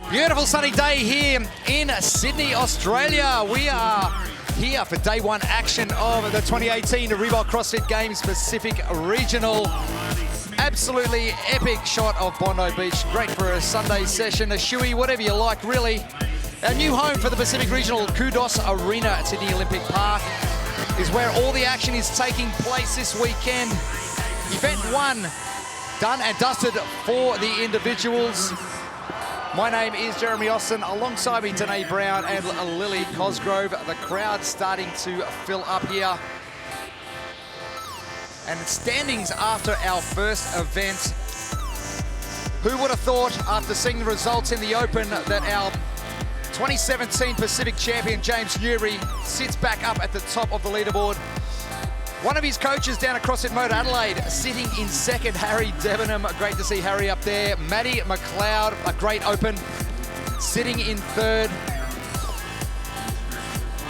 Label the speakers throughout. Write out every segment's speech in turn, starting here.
Speaker 1: Beautiful sunny day here in Sydney, Australia. We are here for day one action of the 2018 Reebok CrossFit Games Pacific Regional. Absolutely epic shot of Bondi Beach. Great for a Sunday session, a shoey, whatever you like, really. Our new home for the Pacific Regional, Kudos Arena at Sydney Olympic Park, is where all the action is taking place this weekend. Event one done and dusted for the individuals. My name is Jeremy Austin, alongside me Deadlift Brown and Lily Cosgrove. The crowd starting to fill up here. And standings after our first event. Who would have thought, after seeing the results in the Open, that our 2017 Pacific champion James Newberry sits back up at the top of the leaderboard. One of his coaches down at CrossFit Motor Adelaide sitting in second, Harry Debenham. Great to see Harry up there. Matty McLeod, a great Open, sitting in third.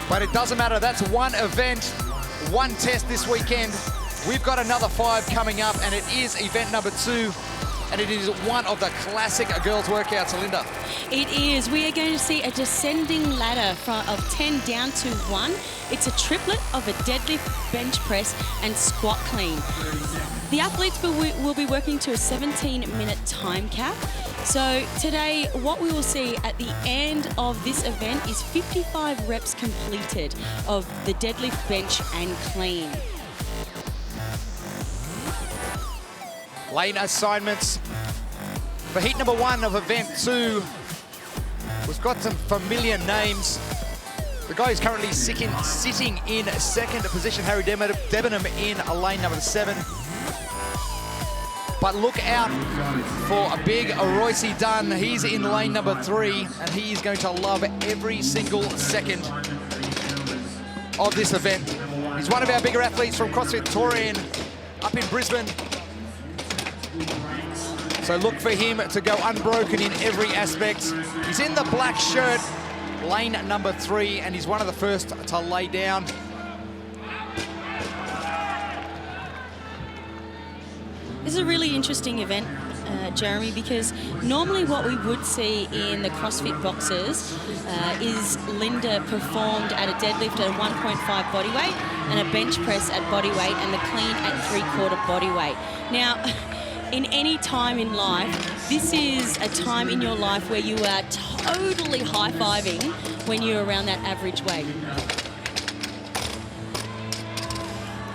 Speaker 1: But it doesn't matter, that's one event, one test this weekend. We've got another 5 coming up, and it is event number 2. And it is one of the classic girls' workouts, Linda.
Speaker 2: It is. We are going to see a descending ladder of 10 down to 1. It's a triplet of a deadlift, bench press, and squat clean. The athletes will be working to a 17-minute time cap. So today, what we will see at the end of this event is 55 reps completed of the deadlift, bench, and clean.
Speaker 1: Lane assignments for heat number 1 of event 2. We've got some familiar names. The guy who's currently sitting in second position, Harry Debenham, in lane number 7. But look out for a big Royce Dunn. He's in lane number 3, and he is going to love every single second of this event. He's one of our bigger athletes from CrossFit Torian up in Brisbane. So look for him to go unbroken in every aspect. He's in the black shirt, lane number 3, and he's one of the first to lay down.
Speaker 2: This is a really interesting event, Jeremy, because normally what we would see in the CrossFit boxes is Linda performed at a deadlift at a 1.5 body weight and a bench press at body weight and the clean at 3/4 body weight. Now, in any time in life, this is a time in your life where you are totally high-fiving when you're around that average weight.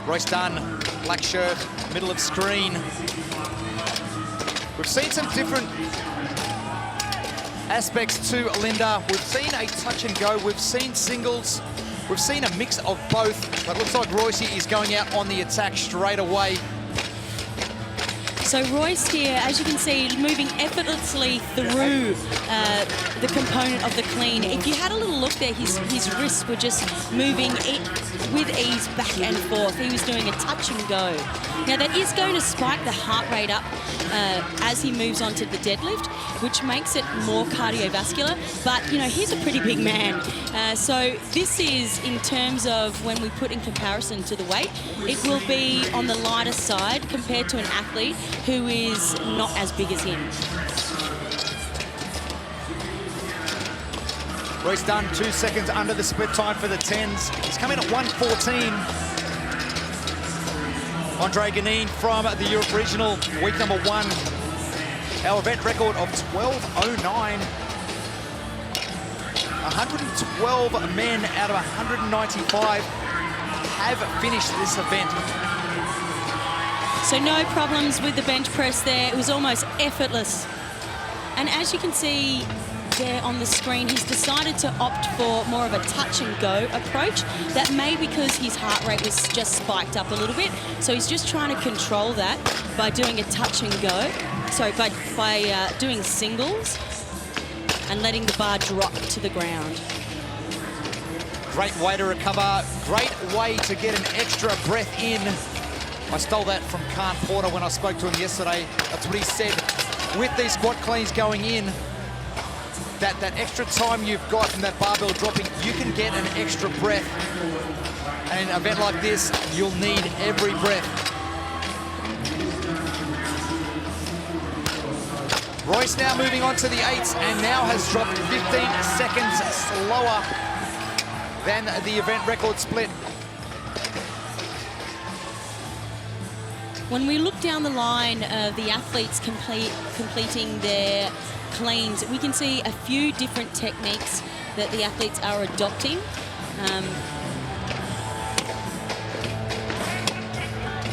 Speaker 1: Royce Dunn, black shirt, middle of screen. We've seen some different aspects to Linda. We've seen a touch and go, we've seen singles, we've seen a mix of both, but it looks like Royce is going out on the attack straight away.
Speaker 2: So Royce here, as you can see, moving effortlessly through the component of the clean. If you had a little look there, his wrists were just moving with ease back and forth. He was doing a touch and go. Now that is going to spike the heart rate up as he moves on to the deadlift, which makes it more cardiovascular. But, you know, he's a pretty big man. So this is, in terms of when we put in comparison to the weight, it will be on the lighter side compared to an athlete who is not as big as him.
Speaker 1: Royce Dunn, 2 seconds under the split time for the 10s. He's coming at 1:14. Andre Ganin from the Europe Regional, week number 1. Our event record of 12:09. 112 men out of 195 have finished this event.
Speaker 2: So no problems with the bench press there. It was almost effortless. And as you can see there on the screen, he's decided to opt for more of a touch and go approach. That may because his heart rate was just spiked up a little bit. So he's just trying to control that by doing a touch and go. Sorry, by doing singles and letting the bar drop to the ground.
Speaker 1: Great way to recover, great way to get an extra breath in. I stole that from Khan Porter when I spoke to him yesterday. That's what he said. With these squat cleans going in, that extra time you've got from that barbell dropping, you can get an extra breath. And in an event like this, you'll need every breath. Royce now moving on to the 8s and now has dropped 15 seconds slower than the event record split.
Speaker 2: When we look down the line of the athletes completing their cleans, we can see a few different techniques that the athletes are adopting.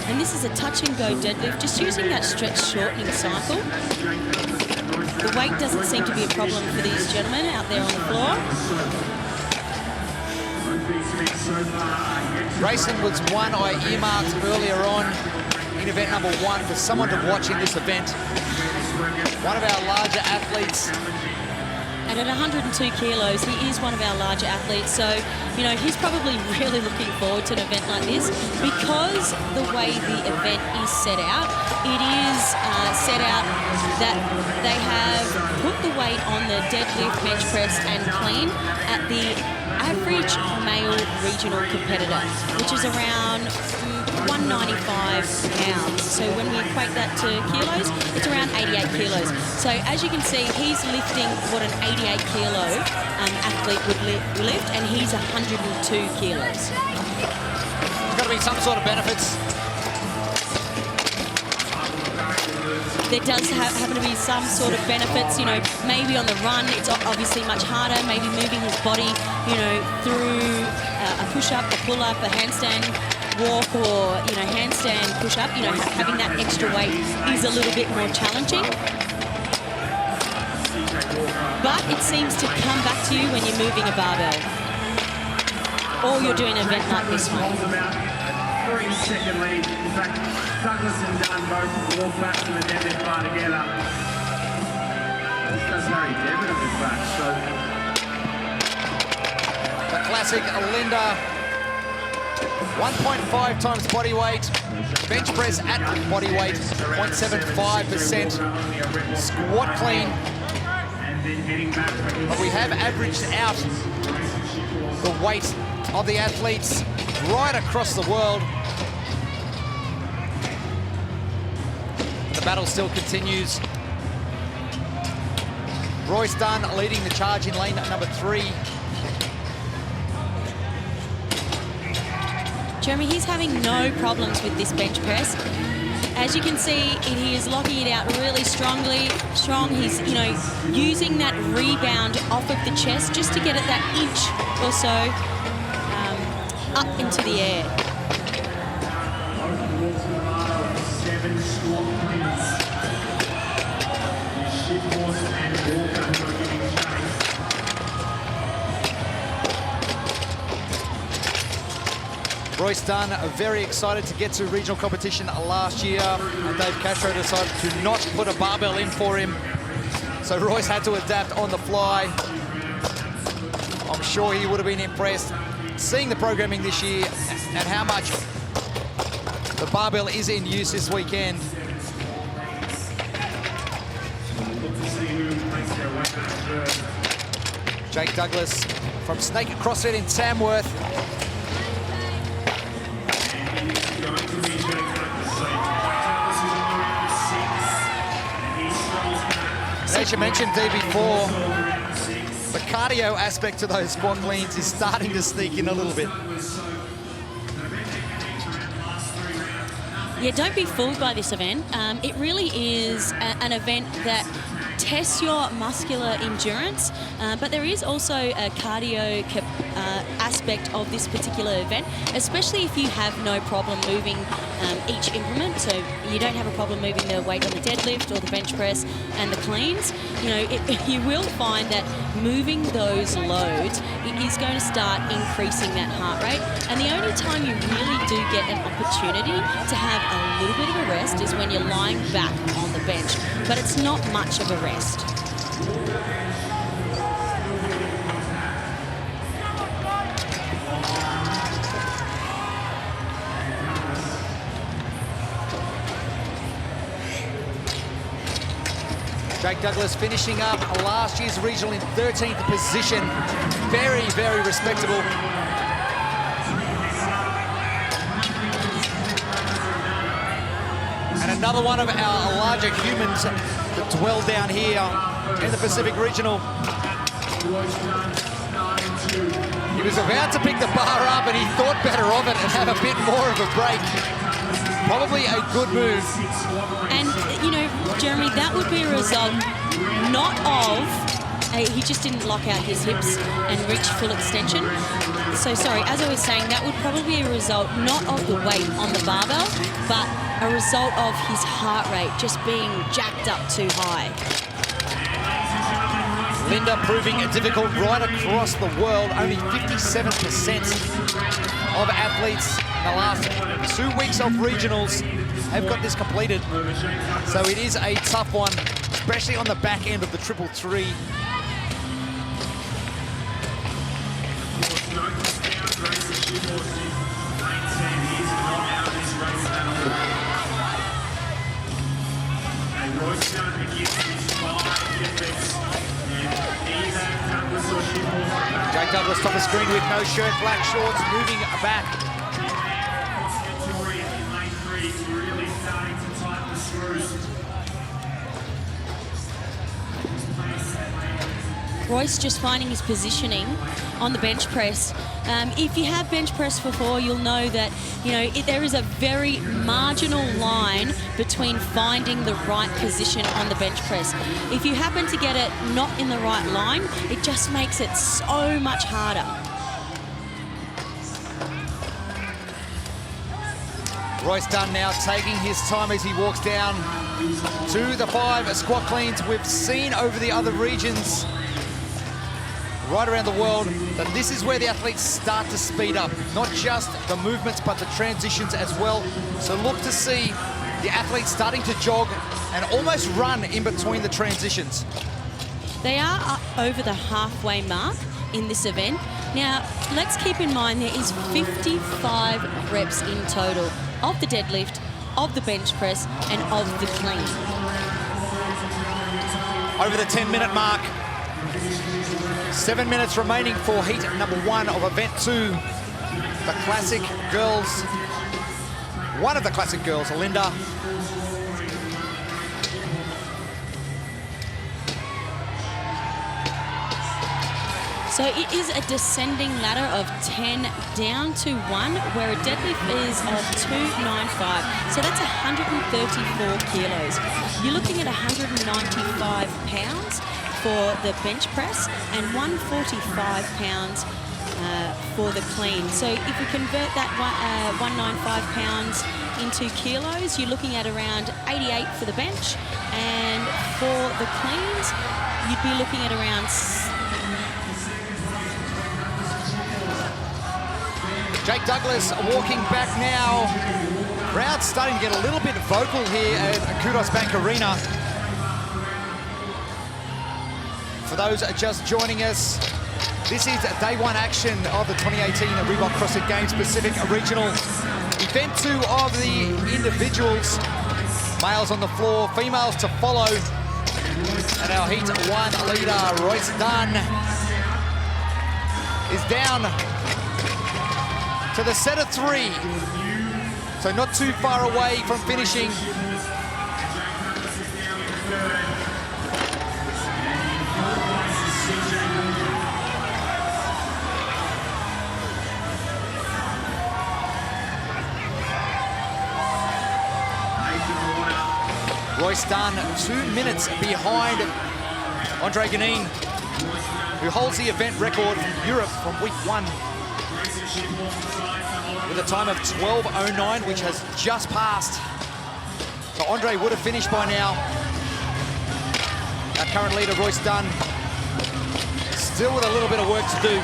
Speaker 2: And this is a touch and go deadlift, just using that stretch shortening cycle. The weight doesn't seem to be a problem for these gentlemen out there on the floor.
Speaker 1: Grayson was one I earmarked earlier on in event number 1 for someone to watch in this event. One of our larger athletes.
Speaker 2: And at 102 kilos, he is one of our larger athletes. So, you know, he's probably really looking forward to an event like this because the way the event is set out, it is set out that they have put the weight on the deadlift, bench press and clean at the average male regional competitor, which is around 195 pounds. So when we equate that to kilos, it's around 88 kilos. So as you can see, he's lifting what an 88 kilo athlete would lift, and he's 102 kilos.
Speaker 1: There's got to be some sort of benefits.
Speaker 2: There does happen to be some sort of benefits, you know, maybe on the run, it's obviously much harder, maybe moving his body, you know, through a push-up, a pull-up, a handstand walk, or, you know, handstand push-up, you know, having that extra weight is a little bit more challenging. But it seems to come back to you when you're moving a barbell, or you're doing an event like this one.
Speaker 3: 3-second lead. In fact, Douglas and Dunn both walk back to the deadlift bar together. This does Harry Devitt on his back, so...
Speaker 1: The classic Linda. 1.5 times body weight. Bench press at body weight, 0.75%. Squat clean. But we have averaged out the weight of the athletes right across the world. The battle still continues. Royce Dunn leading the charge in lane number 3.
Speaker 2: Jeremy, he's having no problems with this bench press. As you can see, he is locking it out really strong. He's, you know, using that rebound off of the chest just to get it that inch or so up into the air.
Speaker 1: Royce Dunn very excited to get to regional competition last year. Dave Castro decided to not put a barbell in for him, so Royce had to adapt on the fly. I'm sure he would have been impressed seeing the programming this year and how much the barbell is in use this weekend. Jake Douglas from Snake CrossFit in Tamworth. As you mentioned, D, before, the cardio aspect to those squat cleans is starting to sneak in a little bit.
Speaker 2: Yeah, don't be fooled by this event. It really is an event that tests your muscular endurance, but there is also a cardio aspect of this particular event, especially if you have no problem moving each implement. So you don't have a problem moving the weight on the deadlift or the bench press and the cleans. You know, you will find that moving those loads, it is going to start increasing that heart rate. And the only time you really do get an opportunity to have a little bit of a rest is when you're lying back on the bench, but it's not much of a rest.
Speaker 1: Jake Douglas finishing up last year's regional in 13th position. Very, very respectable. And another one of our larger humans to dwell down here in the Pacific Regional. He was about to pick the bar up and he thought better of it and have a bit more of a break. Probably a good move.
Speaker 2: And, you know, Jeremy, that would be a result not of, he just didn't lock out his hips and reach full extension. So, sorry, as I was saying, that would probably be a result not of the weight on the barbell, but a result of his heart rate just being jacked up too high.
Speaker 1: Linda proving difficult right across the world. Only 57% of athletes in the last 2 weeks of regionals have got this completed. So it is a tough one, especially on the back end of the 333. Jake Douglas top of screen with no shirt, black shorts, moving back.
Speaker 2: Royce just finding his positioning on the bench press. If you have bench press before, you'll know that, you know, there is a very marginal line between finding the right position on the bench press. If you happen to get it not in the right line, it just makes it so much harder.
Speaker 1: Royce Dunn now taking his time as he walks down to the 5 squat cleans. We've seen over the other regions right around the world that this is where the athletes start to speed up. Not just the movements, but the transitions as well. So look to see the athletes starting to jog and almost run in between the transitions.
Speaker 2: They are up over the halfway mark in this event. Now, let's keep in mind there is 55 reps in total of the deadlift, of the bench press, and of the clean.
Speaker 1: Over the 10-minute mark. 7 minutes remaining for heat number 1 of event 2. The classic girls, one of the classic girls, Linda.
Speaker 2: So it is a descending ladder of 10 down to 1, where a deadlift is of 295. So that's 134 kilos. You're looking at 195 pounds for the bench press and 145 pounds for the clean. So if we convert that 195 pounds into kilos, you're looking at around 88 for the bench, and for the cleans, you'd be looking at around...
Speaker 1: Jake Douglas walking back now. Crowd starting to get a little bit vocal here at Kudos Bank Arena. For those just joining us, this is day 1 action of the 2018 Reebok CrossFit Games Pacific Regional. Event 2 of the individuals. Males on the floor, females to follow. And our heat 1 leader, Royce Dunn, is down to the set of 3. So not too far away from finishing. Royce Dunn 2 minutes behind Andre Ganin, who holds the event record from Europe from week 1 with a time of 12:09, which has just passed. So Andre would have finished by now. Our current leader, Royce Dunn, still with a little bit of work to do.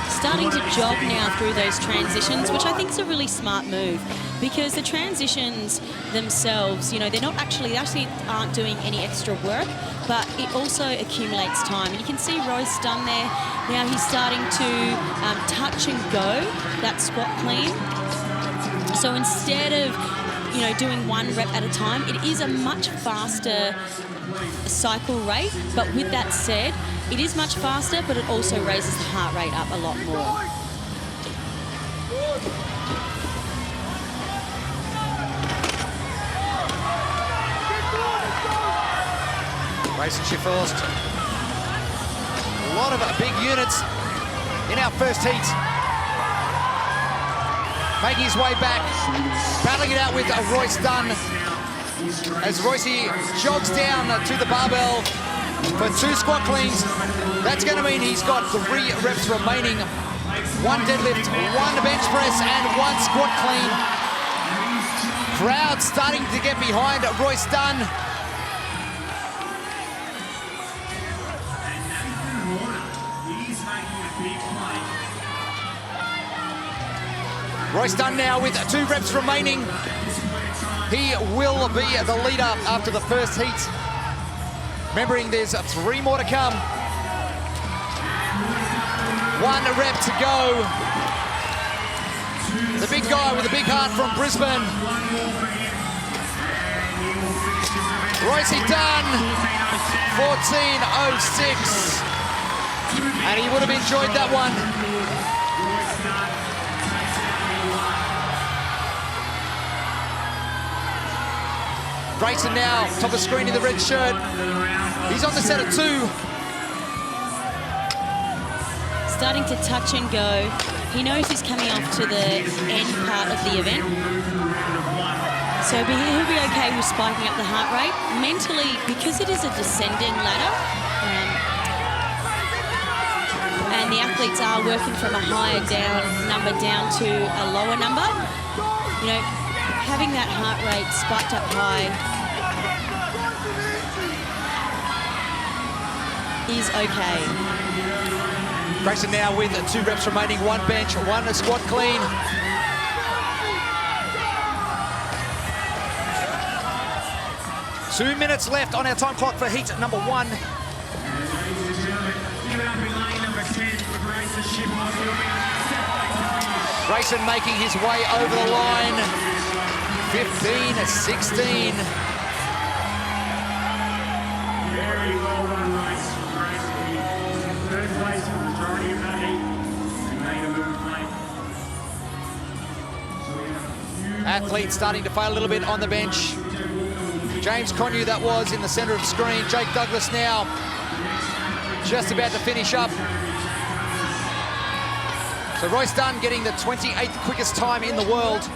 Speaker 2: Starting to jog now through those transitions, which I think is a really smart move, because the transitions themselves, you know, they actually aren't doing any extra work, but it also accumulates time. And you can see Royce Dunn there. Now he's starting to touch and go that squat clean. So instead of, you know, doing 1 rep at a time, it is a much faster cycle rate. But with that said, it is much faster, but it also raises the heart rate up a lot more.
Speaker 1: Grayson Schifforst. A lot of big units in our first heat. Making his way back, battling it out with Royce Dunn. As Royce jogs down to the barbell for 2 squat cleans. That's going to mean he's got 3 reps remaining. 1 deadlift, 1 bench press, and 1 squat clean. Crowd starting to get behind Royce Dunn. Royce Dunn now with 2 reps remaining. He will be the leader after the first heat. Remembering there's 3 more to come. 1 rep to go. The big guy with the big heart from Brisbane. Royce Dunn, 14:06. And he would have enjoyed that one. Grayson now, top of screen in the red shirt. He's on the set of 2.
Speaker 2: Starting to touch and go. He knows he's coming off to the end part of the event. So he'll be okay with spiking up the heart rate. Mentally, because it is a descending ladder, and the athletes are working from a higher number down to a lower number, you know, having that heart rate spiked up high is okay.
Speaker 1: Grayson now with 2 reps remaining, 1 bench, 1 squat clean. Two minutes left on our time clock for heat number 1. Grayson making his way over the line. 15:16.
Speaker 3: Very well run race from Grayson. Third place for the majority of that heat. He made a move late.
Speaker 1: Athletes starting to fail a little bit on the bench. James Connew, that was in the center of the screen. Jake Douglas now just about to finish up. So Royce Dunn getting the 28th quickest time in the world.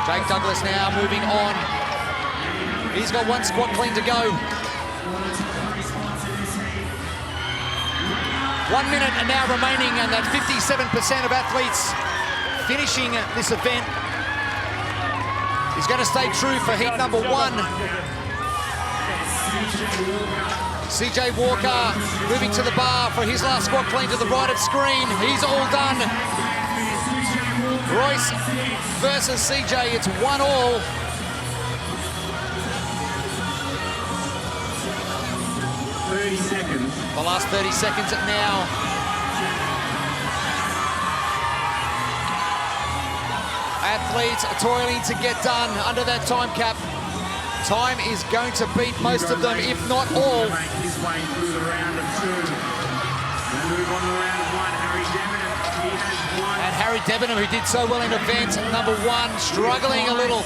Speaker 1: Jake Douglas now moving on. He's got 1 squat clean to go. 1 minute and now remaining, and that 57% of athletes finishing this event is going to stay true for heat number 1. CJ Walker moving to the bar for his last squat clean to the right of screen. He's all done. Royce versus CJ, it's 1-1. The last 30 seconds now. Athletes toiling to get done under that time cap. Time is going to beat most of them, if not all. And Harry Debenham, who did so well in event number 1, struggling a little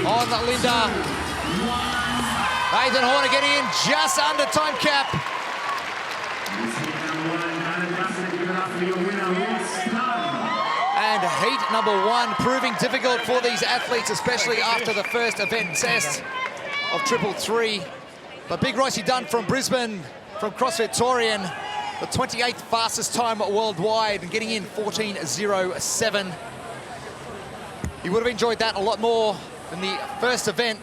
Speaker 1: on Linda. Nathan Horner getting in just under time cap. And heat number 1 proving difficult for these athletes, especially after the first event test of 333. But big Royce Dunn from Brisbane, from CrossFit Torian, the 28th fastest time worldwide, and getting in 14:07. He would have enjoyed that a lot more than the first event.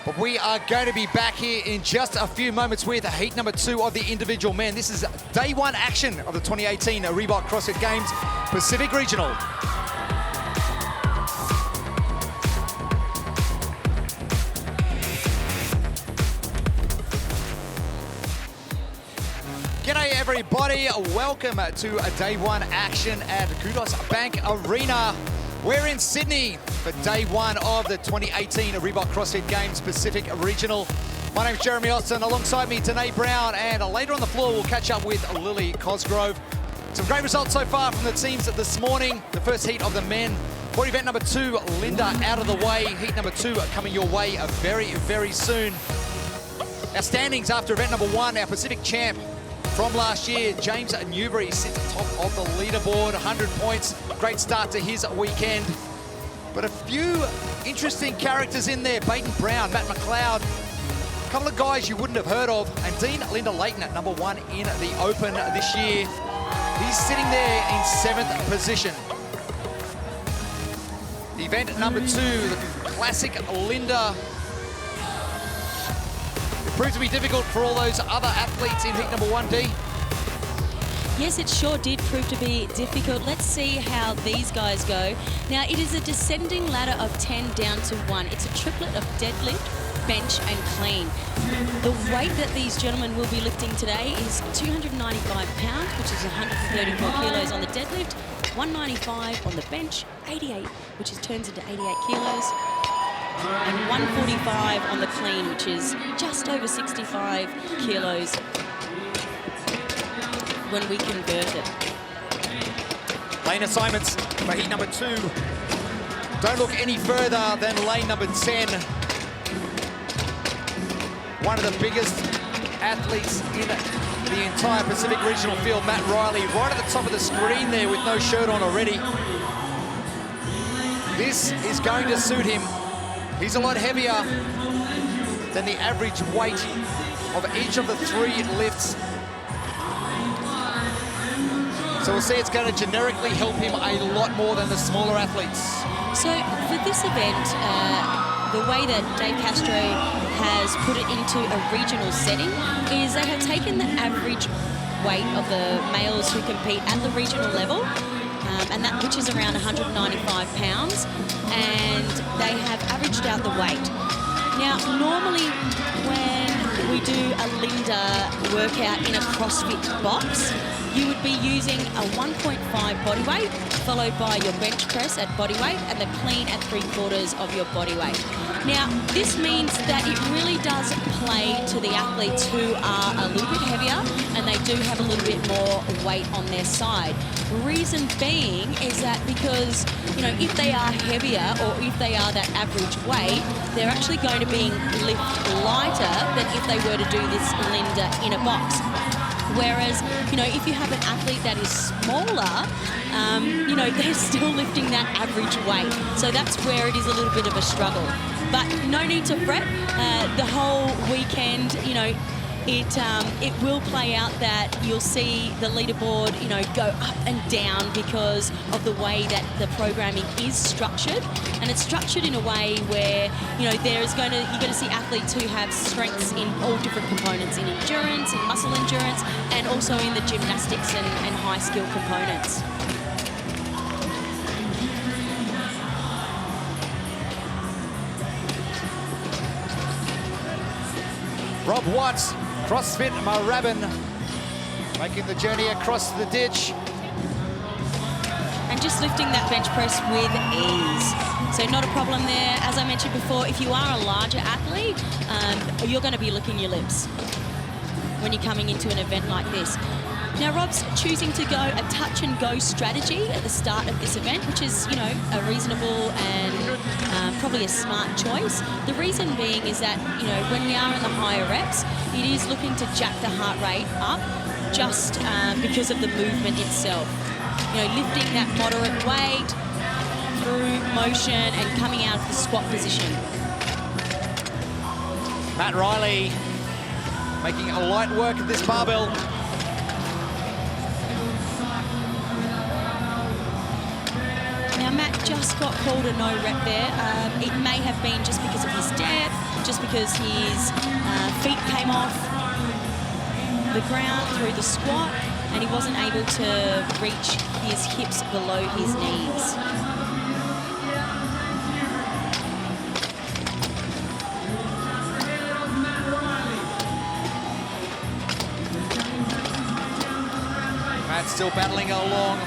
Speaker 1: But we are going to be back here in just a few moments with heat number 2 of the individual men. This is day 1 action of the 2018 Reebok CrossFit Games Pacific Regional. G'day everybody, welcome to day 1 action at Kudos Bank Arena. We're in Sydney for day 1 of the 2018 Reebok CrossFit Games Pacific Regional. My name's Jeremy Austin, alongside me Peyton Brown, and later on the floor we'll catch up with Lily Cosgrove. Some great results so far from the teams this morning. The first heat of the men. For event number 2, Linda out of the way. Heat number 2 coming your way very, very soon. Our standings after event number 1, our Pacific champ from last year, James Newberry, sits top of the leaderboard, 100 points. Great start to his weekend. But a few interesting characters in there. Peyton Brown, Matt McLeod, a couple of guys you wouldn't have heard of. And Dean Linda Layton at number 1 in the Open this year. He's sitting there in 7th position. Event number 2, the classic Linda. It proved to be difficult for all those other athletes in heat number 1, D.
Speaker 2: Yes, it sure did prove to be difficult. Let's see how these guys go. Now, it is a descending ladder of 10 down to 1. It's a triplet of deadlift, bench and clean. The weight that these gentlemen will be lifting today is 295 pounds, which is 134 kilos on the deadlift, 195 on the bench, 88, which turns into 88 kilos, and 145 on the clean, which is just over 65 kilos when we convert it.
Speaker 1: Lane assignments for heat number 2. Don't look any further than lane number 10. One of the biggest athletes in the entire Pacific Regional field, Matt Riley, right at the top of the screen there with no shirt on already. This is going to suit him. He's a lot heavier than the average weight of each of the 3 lifts. So we'll see it's going to generically help him a lot more than the smaller athletes.
Speaker 2: So for this event, the way that Dave Castro has put it into a regional setting is they have taken the average weight of the males who compete at the regional level, and that which is around 195 pounds, and they have averaged out the weight. Now, normally when we do a Linda workout in a CrossFit box, you would be using a 1.5 body weight, followed by your bench press at body weight and the clean at 3/4 of your body weight. Now, this means that it really does play to the athletes who are a little bit heavier and they do have a little bit more weight on their side. Reason being is that because, you know, if they are heavier or if they are that average weight, they're actually going to be lift lighter than if they were to do this Linda in a box. Whereas, you know, if you have an athlete that is smaller, you know, they're still lifting that average weight. So that's where it is a little bit of a struggle. But no need to fret. The whole weekend, you know, it will play out that you'll see the leaderboard, you know, go up and down because of the way that the programming is structured. And it's structured in a way where, you know, you're going to see athletes who have strengths in all different components, in endurance, in muscle endurance, and also in the gymnastics and high skill components.
Speaker 1: Rob Watts, CrossFit Moorabbin, making the journey across the ditch.
Speaker 2: And just lifting that bench press with ease. So not a problem there. As I mentioned before, if you are a larger athlete, you're going to be licking your lips when you're coming into an event like this. Now, Rob's choosing to go a touch and go strategy at the start of this event, which is, you know, a reasonable and probably a smart choice. The reason being is that, you know, when we are in the higher reps, it is looking to jack the heart rate up just because of the movement itself. You know, lifting that moderate weight through motion and coming out of the squat position.
Speaker 1: Matt Riley making a light work of this barbell.
Speaker 2: Now, Matt just got called a no rep there. It may have been just because of his depth, just because his feet came off the ground through the squat, and he wasn't able to reach his hips below his knees.
Speaker 1: Matt still battling along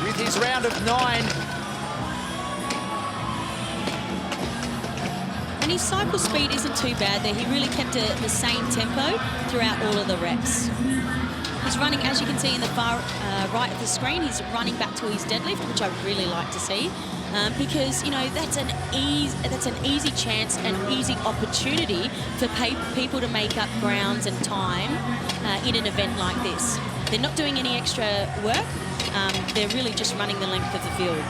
Speaker 1: with his round of 9.
Speaker 2: And his cycle speed isn't too bad there. He really kept the same tempo throughout all of the reps. He's running, as you can see in the far right of the screen, he's running back to his deadlift, which I really like to see. Because, you know, that's an easy chance, an easy opportunity for people to make up grounds and time in an event like this. They're not doing any extra work. They're really just running the length of the field.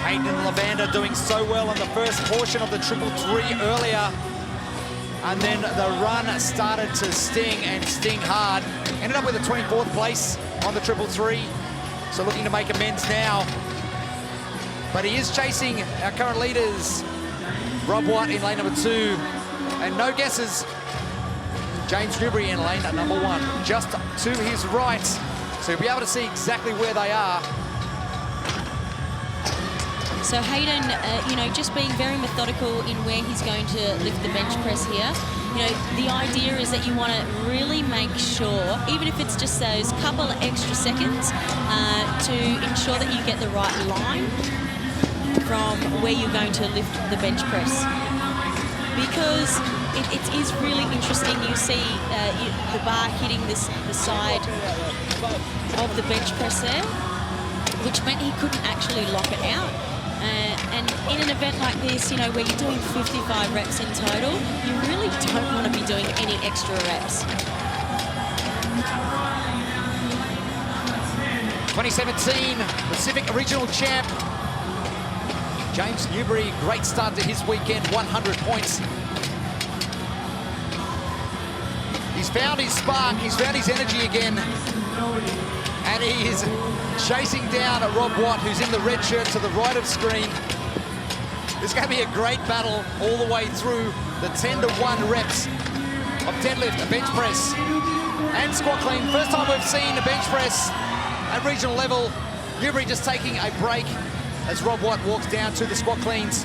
Speaker 1: Peyton and Lavanda doing so well on the first portion of the 333 earlier. And then the run started to sting and sting hard. Ended up with a 24th place on the 333. So looking to make amends now. But he is chasing our current leaders. Rob Watt in lane number 2. And no guesses. James Newberry in lane number 1. Just to his right. So you'll be able to see exactly where they are.
Speaker 2: So Hayden, you know, just being very methodical in where he's going to lift the bench press here. You know, the idea is that you want to really make sure, even if it's just those couple of extra seconds, to ensure that you get the right line from where you're going to lift the bench press. Because it is really interesting. You see the bar hitting the side of the bench press there, which meant he couldn't actually lock it out. And in an event like this, you know, where you're doing 55 reps in total, you really don't want to be doing any extra reps.
Speaker 1: 2017 Pacific Regional Champ. James Newberry, great start to his weekend, 100 points. He's found his spark, he's found his energy again. And he is chasing down Rob Watt, who's in the red shirt to the right of screen. It's going to be a great battle all the way through the 10-to-1 reps of deadlift, a bench press, and squat clean. First time we've seen a bench press at regional level. Newberry just taking a break as Rob Watt walks down to the squat cleans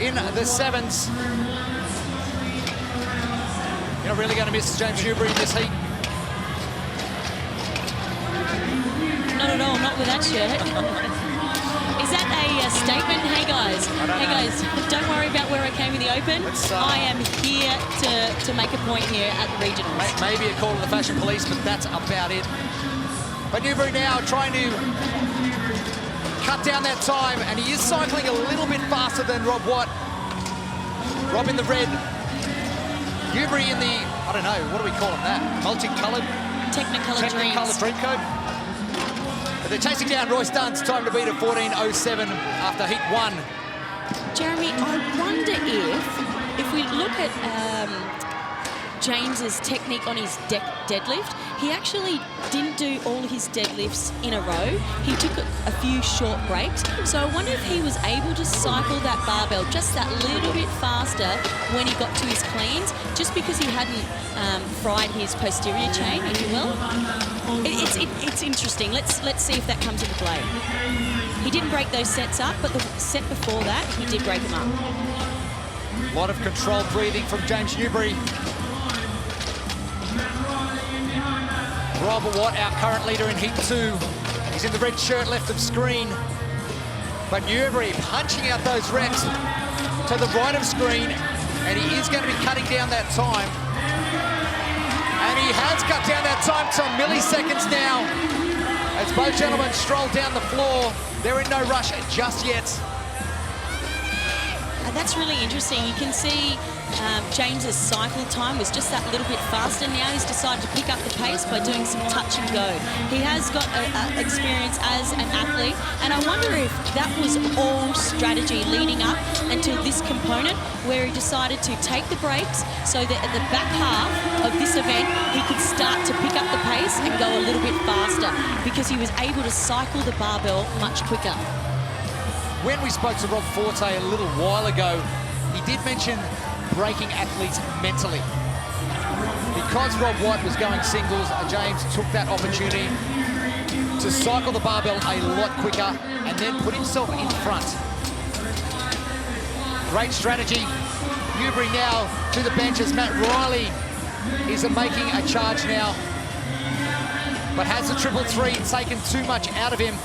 Speaker 1: in the 7s. You're not really going to miss James Newberry in this heat.
Speaker 2: Not at all, not with that shirt. Is that a statement? Hey guys, don't worry about where I came in the open. I am here to make a point here at the regionals.
Speaker 1: Maybe a call to the fashion police, but that's about it. But Newberry now trying to cut down that time, and he is cycling a little bit faster than Rob Watt. Rob in the red. Newberry in the, I don't know, what do we call him that? Multicolored?
Speaker 2: Technicolor
Speaker 1: dream coat. But they're chasing down Royce Dunn's time to beat at 14:07 after heat 1.
Speaker 2: Jeremy, I wonder if we look at James's technique on his deadlift, he actually didn't do all his deadlifts in a row. He took a few short breaks. So I wonder if he was able to cycle that barbell just that little bit faster when he got to his cleans, just because he hadn't fried his posterior chain, if you will. It's interesting. Let's see if that comes into play. He didn't break those sets up, but the set before that, he did break them up.
Speaker 1: A lot of controlled breathing from James Newberry. Rob Watt, our current leader in heat 2. He's in the red shirt left of screen. But Newberry punching out those reps to the right of screen, and he is going to be cutting down that time. And he has cut down that time to milliseconds now. As both gentlemen stroll down the floor, they're in no rush just yet.
Speaker 2: And that's really interesting. You can see James's cycle time was just that little bit faster. Now he's decided to pick up the pace by doing some touch and go. He has got experience as an athlete, and I wonder if that was all strategy leading up until this component where he decided to take the breaks so that at the back half of this event he could start to pick up the pace and go a little bit faster, because he was able to cycle the barbell much quicker.
Speaker 1: When we spoke to Rob Forte a little while ago, he did mention breaking athletes mentally. Because Rob Watt was going singles, James took that opportunity to cycle the barbell a lot quicker and then put himself in front. Great strategy. Newberry now to the bench as Matt Riley is making a charge now. But has the 333 taken too much out of him?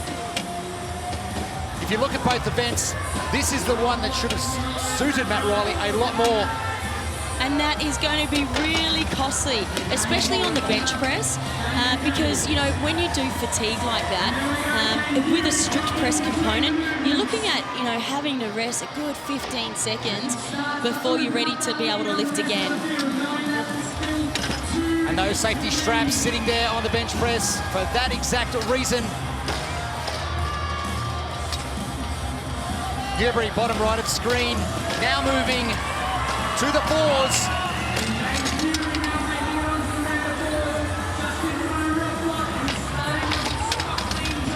Speaker 1: If you look at both events, this is the one that should have suited Matt Riley a lot more.
Speaker 2: And that is going to be really costly, especially on the bench press, because, you know, when you do fatigue like that, with a strict press component, you're looking at, you know, having to rest a good 15 seconds before you're ready to be able to lift again.
Speaker 1: And those safety straps sitting there on the bench press for that exact reason. Newberry, bottom right of screen, now moving to the fours.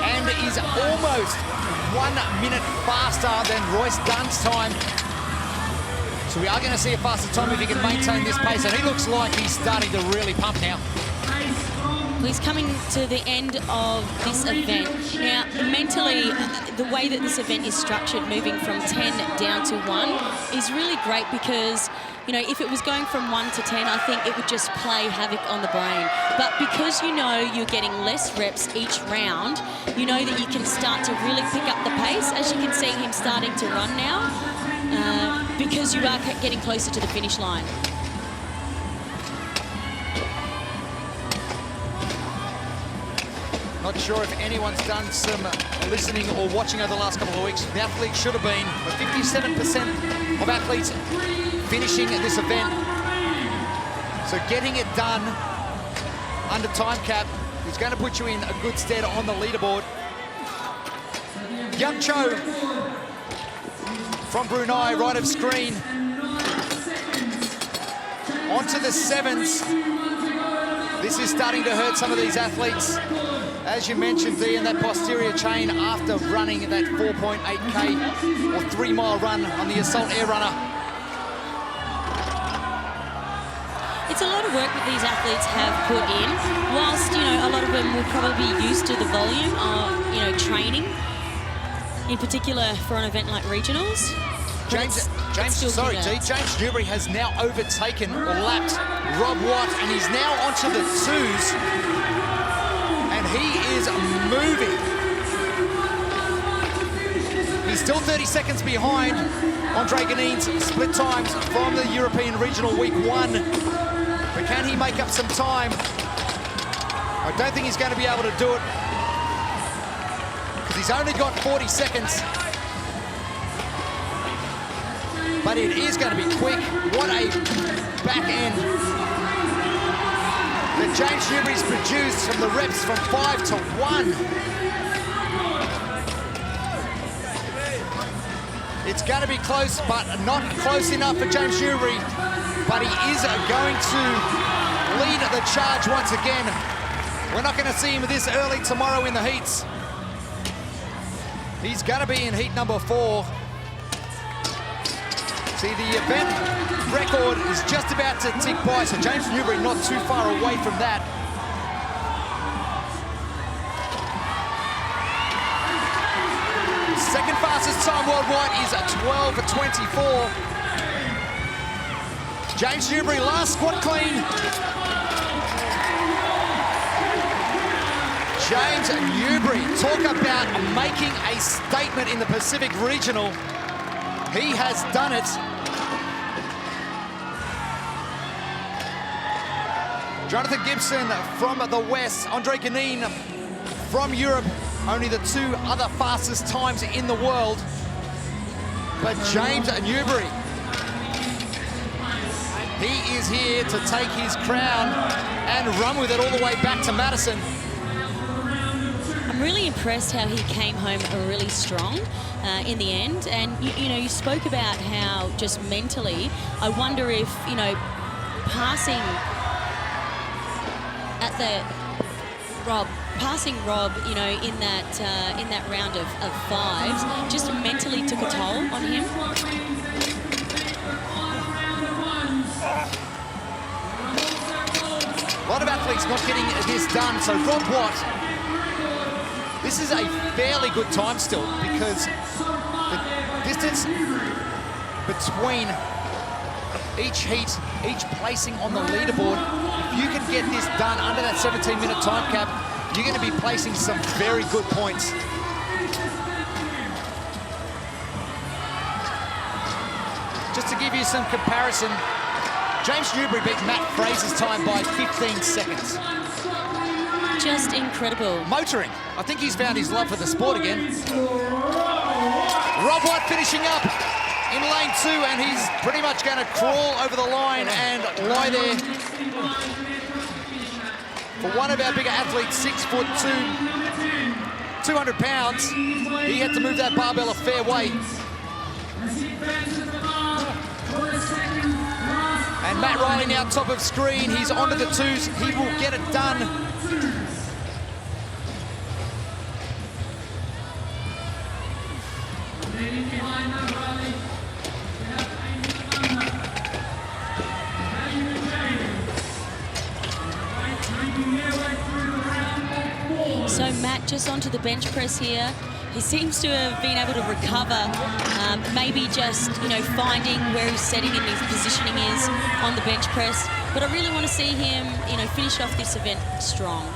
Speaker 1: And is almost 1 minute faster than Royce Dunn's time. So we are going to see a faster time if he can maintain this pace. And he looks like he's starting to really pump now.
Speaker 2: He's coming to the end of this event. Now, mentally, the way that this event is structured, moving from 10 down to 1, is really great because, you know, if it was going from 1 to 10, I think it would just play havoc on the brain. But because you know you're getting less reps each round, you know that you can start to really pick up the pace, as you can see him starting to run now, because you are getting closer to the finish line.
Speaker 1: Not sure if anyone's done some listening or watching over the last couple of weeks. The athletes should have been, but 57% of athletes finishing at this event. So getting it done under time cap is going to put you in a good stead on the leaderboard. Young Cho from Brunei, right of screen. Onto the 7s. This is starting to hurt some of these athletes. As you mentioned, Dean, that posterior chain after running that 4.8K or 3-mile run on the Assault Air Runner.
Speaker 2: It's a lot of work that these athletes have put in, whilst, you know, a lot of them will probably be used to the volume of, you know, training, in particular for an event like regionals.
Speaker 1: James Newberry has now overtaken or lapped Rob Watt, and he's now onto the 2s. And he is moving. He's still 30 seconds behind Andre Ganin's split times from the European Regional Week 1. But can he make up some time? I don't think he's going to be able to do it, because he's only got 40 seconds. But it is going to be quick. What a back end that James Newberry's produced from the reps from 5 to 1. It's going to be close, but not close enough for James Newberry. But he is going to lead the charge once again. We're not going to see him this early tomorrow in the heats. He's going to be in heat number 4. See, the event record is just about to tick by, so James Newberry not too far away from that. Second fastest time worldwide is 12:24. James Newberry, last squat clean. James Newberry, talk about making a statement in the Pacific Regional. He has done it. Jonathan Gibson from the West, Andre Ganin from Europe, only the 2 other fastest times in the world. But James Newberry, he is here to take his crown and run with it all the way back to Madison.
Speaker 2: I'm really impressed how he came home really strong in the end. And, you know, you spoke about how just mentally, I wonder if, you know, passing at the passing Rob, you know, in that round of 5s, just mentally took a toll on him.
Speaker 1: A lot of athletes not getting this done. So Rob Watt, this is a fairly good time still, because the distance between each heat, each placing on the leaderboard, if you can get this done under that 17-minute time cap, you're going to be placing some very good points. Just to give you some comparison, James Newberry beat Matt Fraser's time by 15 seconds.
Speaker 2: Just incredible.
Speaker 1: Motoring. I think he's found his love for the sport again. Rob White finishing up in lane 2, and he's pretty much going to crawl over the line and lie there. For one of our bigger athletes, 6'2", 200 pounds, he had to move that barbell a fair way. And Matt Riley now top of screen. He's onto the 2s. He will get it done.
Speaker 2: So Matt just onto the bench press here. He seems to have been able to recover, maybe just, you know, finding where his setting and his positioning is on the bench press. But I really want to see him, you know, finish off this event strong.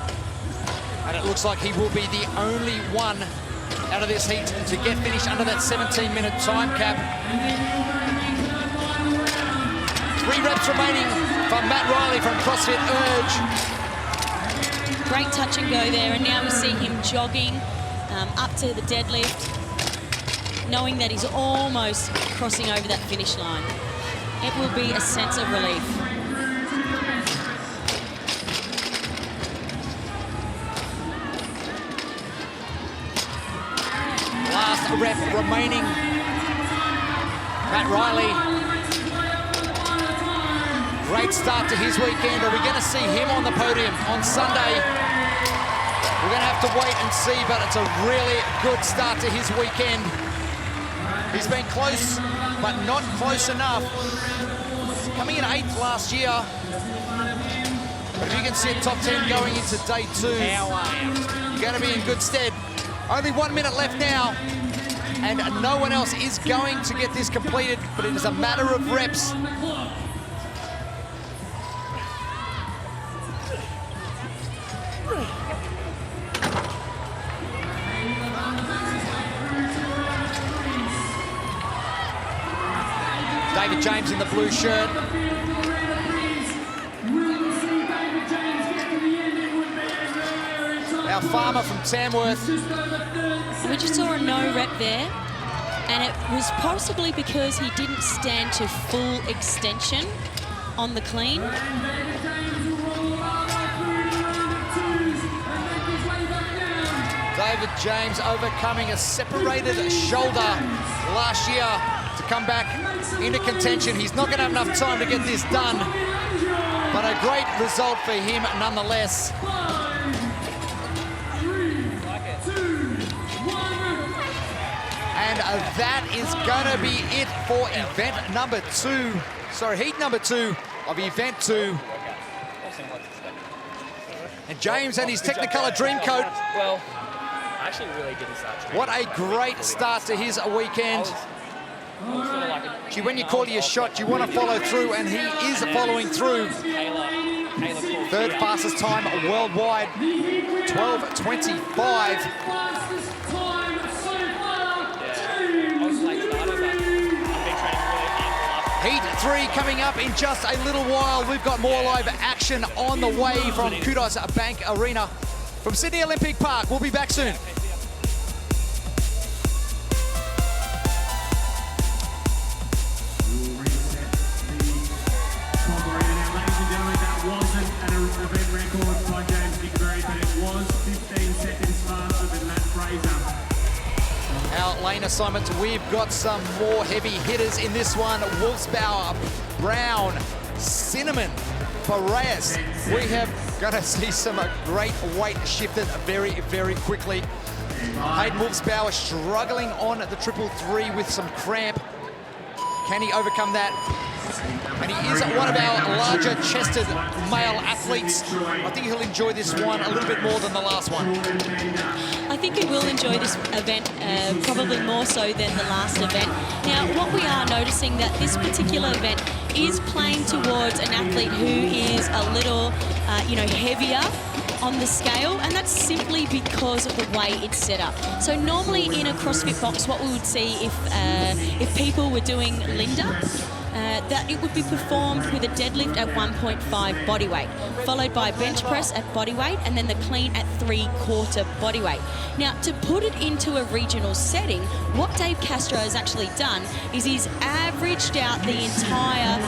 Speaker 1: And it looks like he will be the only one out of this heat to get finished under that 17-minute time cap. 3 reps remaining from Matt Riley from CrossFit Urge.
Speaker 2: Great touch and go there, and now we see him jogging up to the deadlift, knowing that he's almost crossing over that finish line. It will be a sense of relief.
Speaker 1: Last rep remaining. Matt Riley. Great start to his weekend. Are we going to see him on the podium on Sunday? We're going to have to wait and see, but it's a really good start to his weekend. He's been close, but not close enough. Coming in 8th last year. If you can sit top 10 going into day 2, you're going to be in good stead. Only 1 minute left now, and no one else is going to get this completed, but it is a matter of reps. David James in the blue shirt. Our farmer from Tamworth.
Speaker 2: We just saw a no rep there, and it was possibly because he didn't stand to full extension on the clean.
Speaker 1: David James overcoming a separated shoulder last year to come back into contention. He's not going to have enough time to get this done, but a great result for him nonetheless. And that is going to be it for event number 2. Sorry, heat number 2 of event 2. And James and his Technicolor dream coat.
Speaker 4: Well, I actually really didn't start training.
Speaker 1: What a great start to his weekend. Gee, when you call your shot, you want to follow through, and he is following through. Third fastest time worldwide, 12:25. Heat 3 coming up in just a little while. We've got more live action on the way from Kudos Bank Arena. From Sydney Olympic Park, we'll be back soon.
Speaker 3: Event record by James Newberry, but it was 15 seconds faster than Matt Fraser.
Speaker 1: Our lane assignments, we've got some more heavy hitters in this one. Wolfsbauer, Brown, Cinnamon, Boreas. We have got to see some great weight shifted very, very quickly. Hayden Wolfsbauer struggling on the 333 with some cramp. Can he overcome that? And he is one of our larger chested male athletes. I think he'll enjoy this one a little bit more than the last one.
Speaker 2: I think he will enjoy this event probably more so than the last event. Now, what we are noticing that this particular event is playing towards an athlete who is a little, heavier on the scale, and that's simply because of the way it's set up. So normally in a CrossFit box, what we would see if people were doing Linda, that it would be performed with a deadlift at 1.5 body weight, followed by a bench press at body weight, and then the clean at 3/4 body weight. Now, to put it into a regional setting, what Dave Castro has actually done is he's averaged out the entire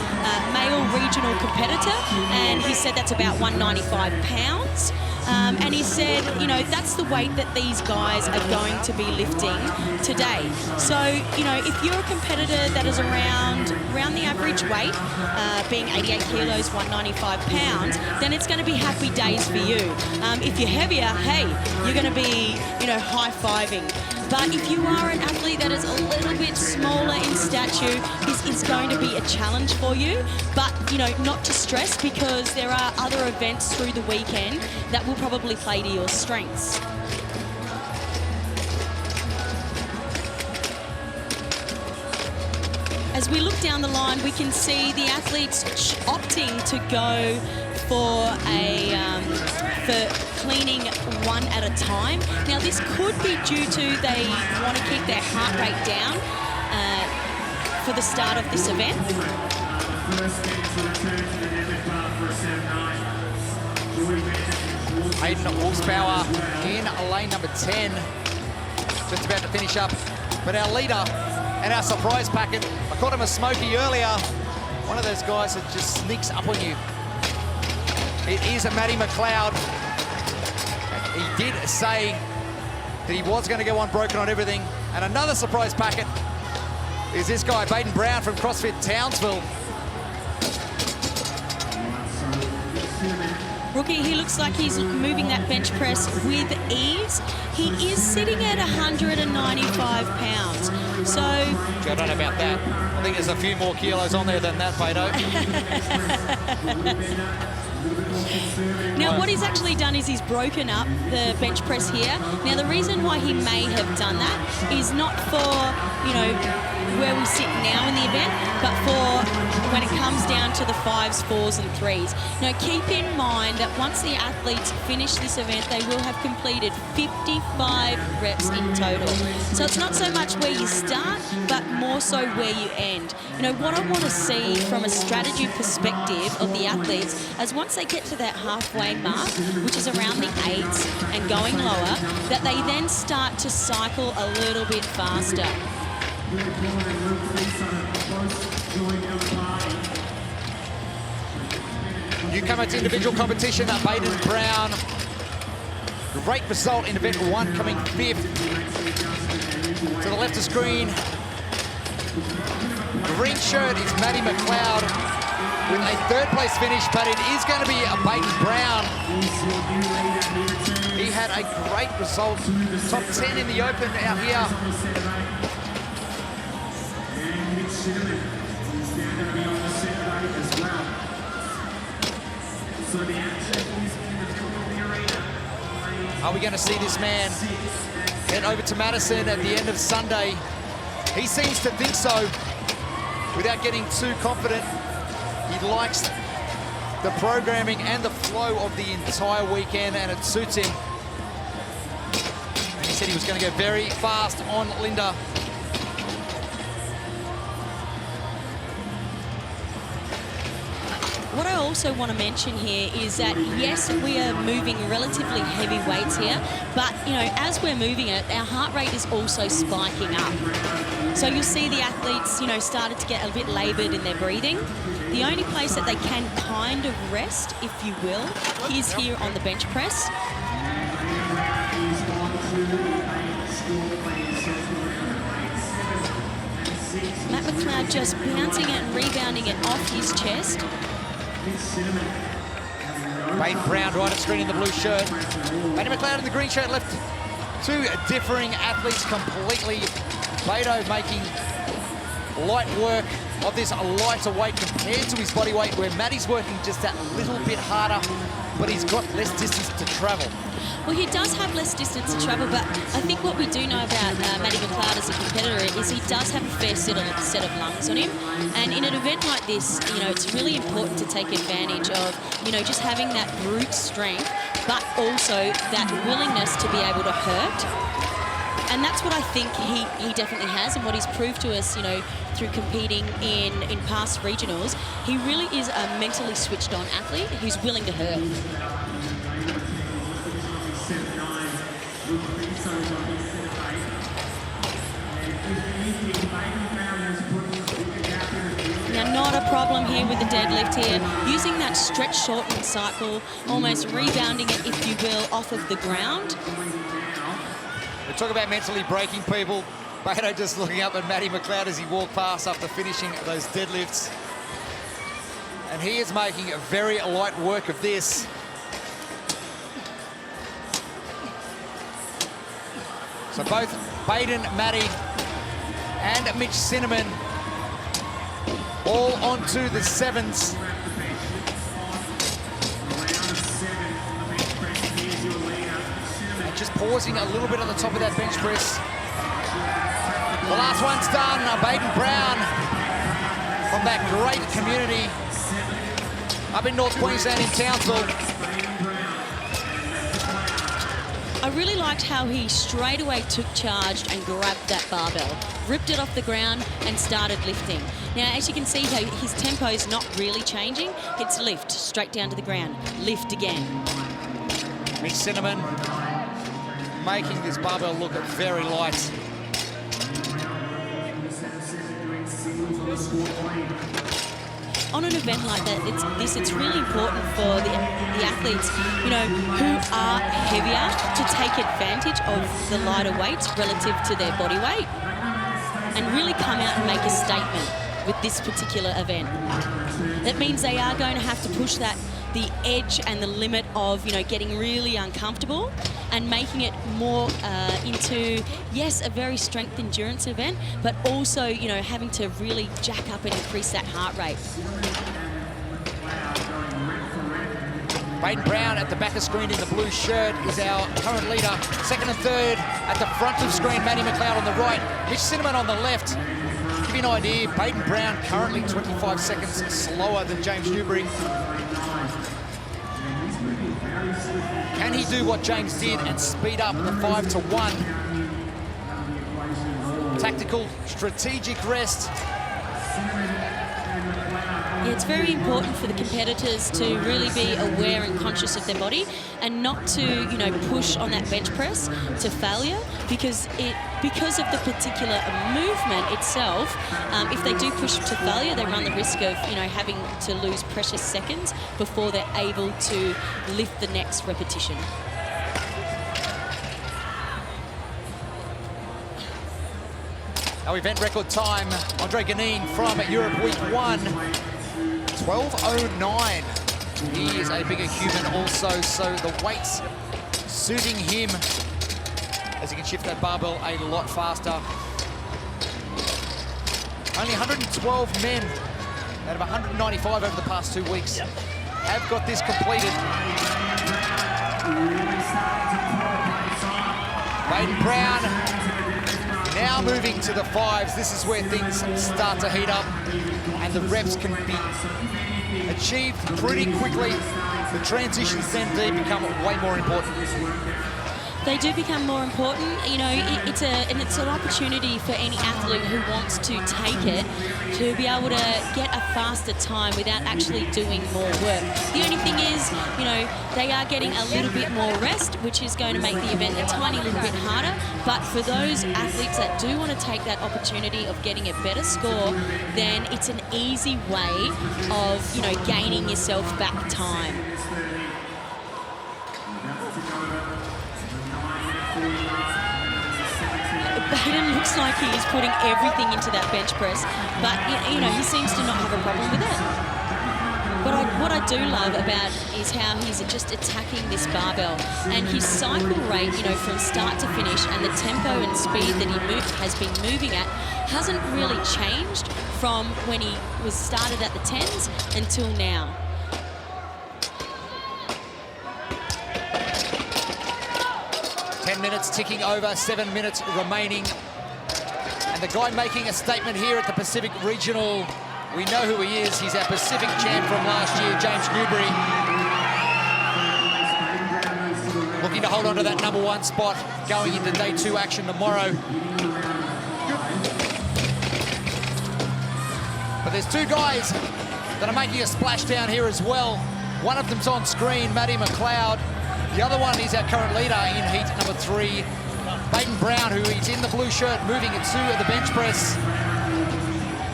Speaker 2: male regional competitor, and he said that's about 195 pounds. And he said, you know, that's the weight that these guys are going to be lifting today. So, you know, if you're a competitor that is around the average weight, being 88 kilos, 195 pounds, then it's going to be happy days for you. If you're heavier, hey, you're going to be, you know, high-fiving. But if you are an athlete that is a little bit smaller in stature, this is going to be a challenge for you. But, you know, not to stress, because there are other events through the weekend that will probably play to your strengths. As we look down the line, we can see the athletes opting to go for for cleaning one at a time. Now, this could be due to they want to keep their heart rate down for the start of this event.
Speaker 1: Hayden Wolfsbauer in lane number 10, just about to finish up. But our leader and our surprise packet, I called him a smoky earlier, one of those guys that just sneaks up on you. It is a Matty McLeod. He did say that he was going to go unbroken on everything. And another surprise packet is this guy, Peyton Brown from CrossFit Townsville.
Speaker 2: Rookie, he looks like he's moving that bench press with ease. He is sitting at 195 pounds. So...
Speaker 1: I don't know about that. I think there's a few more kilos on there than that, Peyton.
Speaker 2: Now, what he's actually done is he's broken up the bench press here. Now, the reason why he may have done that is not for, you know, where we sit now in the event, but for when it comes down to the 5s, 4s, and 3s. Now, keep in mind that once the athletes finish this event, they will have completed 55 reps in total. So it's not so much where you start, but more so where you end. You know, what I want to see from a strategy perspective of the athletes is once they get to that halfway mark, which is around the 8s and going lower, that they then start to cycle a little bit faster.
Speaker 1: Newcomer to individual competition, Peyton Brown. Great result in event 1, coming 5th. To the left of screen, green shirt is Matty McLeod with a 3rd place finish, but it is going to be a Peyton Brown. He had a great result, top 10 in the open out here. Are we going to see this man head over to Madison at the end of Sunday? He seems to think so, without getting too confident. He likes the programming and the flow of the entire weekend, and it suits him. And he said he was going to go very fast on Linda.
Speaker 2: What I also want to mention here is that, yes, we are moving relatively heavy weights here, but, you know, as we're moving it, our heart rate is also spiking up. So you'll see the athletes, you know, started to get a bit laboured in their breathing. The only place that they can kind of rest, if you will, is here on the bench press. Matt McLeod just bouncing it and rebounding it off his chest.
Speaker 1: Peyton Brown right at screen in the blue shirt. Peyton McLeod in the green shirt left. 2 differing athletes completely. Beto making light work of this lighter weight compared to his body weight, where Matty's working just that little bit harder, but he's got less distance to travel.
Speaker 2: Well, he does have less distance to travel, but I think what we do know about Matty McLeod as a competitor is he does have a fair set of lungs on him. And in an event like this, you know, it's really important to take advantage of, you know, just having that brute strength, but also that willingness to be able to hurt. And that's what I think he definitely has, and what he's proved to us, you know, through competing in past regionals. He really is a mentally switched on athlete who's willing to hurt. Now, not a problem here with the deadlift here. Using that stretch shortening cycle, almost rebounding it, if you will, off of the ground.
Speaker 1: We talk about mentally breaking people. Beto just looking up at Matty McLeod as he walked past after finishing those deadlifts. And he is making a very light work of this. So both Peyton, Matty, and Mitch Cinnamon all onto the 7s. And just pausing a little bit on the top of that bench press. The last one's done. Peyton Brown from that great community up in North Queensland in Townsville.
Speaker 2: I really liked how he straight away took charge and grabbed that barbell, ripped it off the ground and started lifting. Now, as you can see, his tempo is not really changing. It's lift, straight down to the ground, lift again.
Speaker 1: Mitch Cinnamon making this barbell look very light.
Speaker 2: On an event like that, it's really important for the athletes, you know, who are heavier to take advantage of the lighter weights relative to their body weight and really come out and make a statement with this particular event. That means they are going to have to push the edge and the limit of, you know, getting really uncomfortable and making it more into, yes, a very strength endurance event, but also, you know, having to really jack up and increase that heart rate.
Speaker 1: Peyton Brown at the back of screen in the blue shirt is our current leader. Second and third at the front of screen, Matty McLeod on the right, Mitch Cinnamon on the left. To give you an idea, Peyton Brown currently 25 seconds slower than James Newberry. Can he do what James did and speed up the 5 to 1? Tactical, strategic rest.
Speaker 2: Yeah, it's very important for the competitors to really be aware and conscious of their body and not to, you know, push on that bench press to failure because of the particular movement itself. If they do push to failure, they run the risk of, you know, having to lose precious seconds before they're able to lift the next repetition.
Speaker 1: Our event record time, Andre Ganin from Europe Week 1, 12:09. He is a bigger human also, so the weight's suiting him as he can shift that barbell a lot faster. Only 112 men out of 195 over the past 2 weeks have got this completed. Peyton Brown now moving to the 5s. This is where things start to heat up and the reps can be achieved pretty quickly. The transitions then do become way more important.
Speaker 2: They do become more important. You know, it's an opportunity for any athlete who wants to take it to be able to get a faster time without actually doing more work. The only thing is, you know, they are getting a little bit more rest, which is going to make the event a tiny little bit harder. But for those athletes that do want to take that opportunity of getting a better score, then it's an easy way of, you know, gaining yourself back time. Peyton looks like he is putting everything into that bench press, but you know, he seems to not have a problem with it. But what I do love about is how he's just attacking this barbell and his cycle rate, you know, from start to finish, and the tempo and speed that he has been moving at hasn't really changed from when he was started at the 10s until now.
Speaker 1: Minutes ticking over, 7 minutes remaining. And the guy making a statement here at the Pacific Regional, we know who he is. He's our Pacific champ from last year, James Newberry. looking to hold on to that #1 spot going into day 2 action tomorrow. But there's 2 guys that are making a splash down here as well. One of them's on screen, Matty McLeod. The other one is our current leader in heat number 3, Peyton Brown, who is in the blue shirt, moving it to the bench press.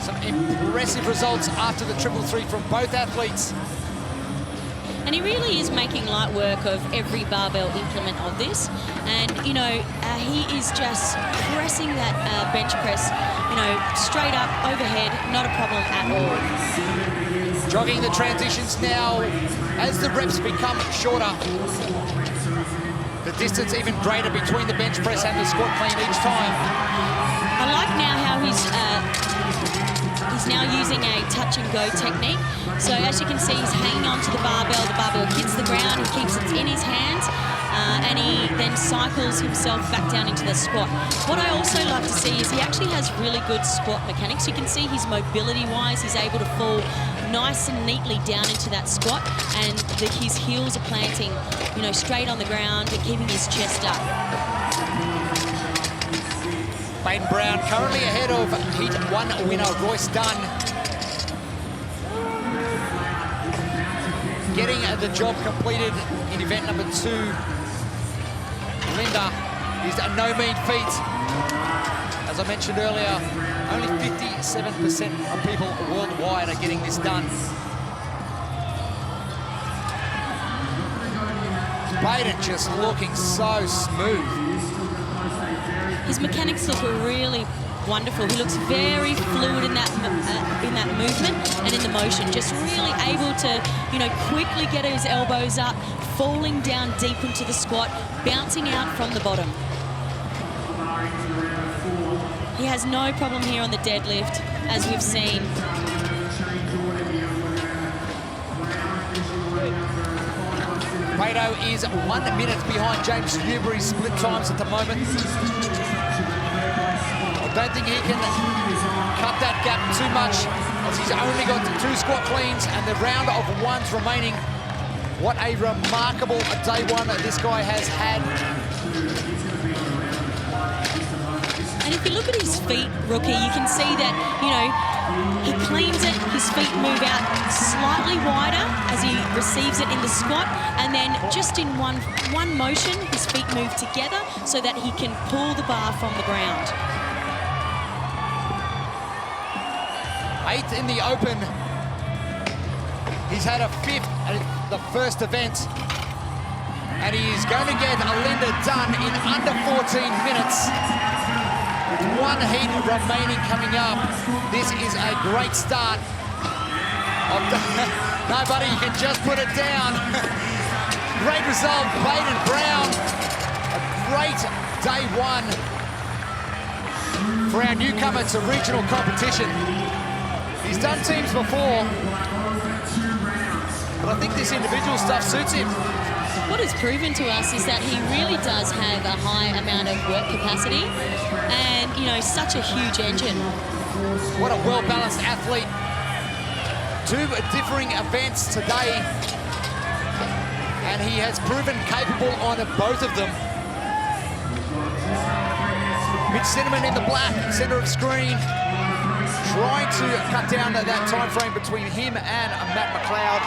Speaker 1: Some impressive results after the 333 from both athletes.
Speaker 2: And he really is making light work of every barbell implement of this. And, you know, he is just pressing that bench press, you know, straight up, overhead, not a problem at all.
Speaker 1: Jogging the transitions now as the reps become shorter. The distance even greater between the bench press and the squat clean each time.
Speaker 2: I like now how he's now using a touch and go technique. So as you can see, he's hanging onto the barbell hits the ground, he keeps it in his hands, and he then cycles himself back down into the squat. What I also like to see is he actually has really good squat mechanics. You can see his mobility-wise, he's able to fall nice and neatly down into that squat, and his heels are planting, you know, straight on the ground and keeping his chest up.
Speaker 1: Peyton Brown currently ahead of Heat 1 winner Royce Dunn. Getting the job completed in event number 2. Linda is no mean feat. As I mentioned earlier, only 57% of people worldwide are getting this done. Peyton just looking so smooth.
Speaker 2: His mechanics look really wonderful. He looks very fluid in that movement and in the motion. Just really able to, you know, quickly get his elbows up, falling down deep into the squat, bouncing out from the bottom. He has no problem here on the deadlift, as we've seen.
Speaker 1: Pato is 1 minute behind James Newberry's split times at the moment. I don't think he can cut that gap too much, as he's only got 2 squat cleans and the round of 1s remaining. What a remarkable day 1 that this guy has had.
Speaker 2: And if you look at his feet, Rookie, you can see that, you know, he cleans it, his feet move out slightly wider as he receives it in the squat, and then just in one motion, his feet move together so that he can pull the bar from the ground.
Speaker 1: 8th in the open. He's had a 5th at the first event, and he's going to get Linda done in under 14 minutes. With 1 heat remaining coming up. This is a great start. No, buddy, you can just put it down. Great result, Peyton Brown. A great day 1 for our newcomer to regional competition. He's done teams before, but I think this individual stuff suits him.
Speaker 2: What is proven to us is that he really does have a high amount of work capacity and, you know, such a huge engine.
Speaker 1: What a well-balanced athlete. 2 differing events today, and he has proven capable on both of them. Mitch Cinnamon in the black, center of screen, trying to cut down that time frame between him and Matt McLeod.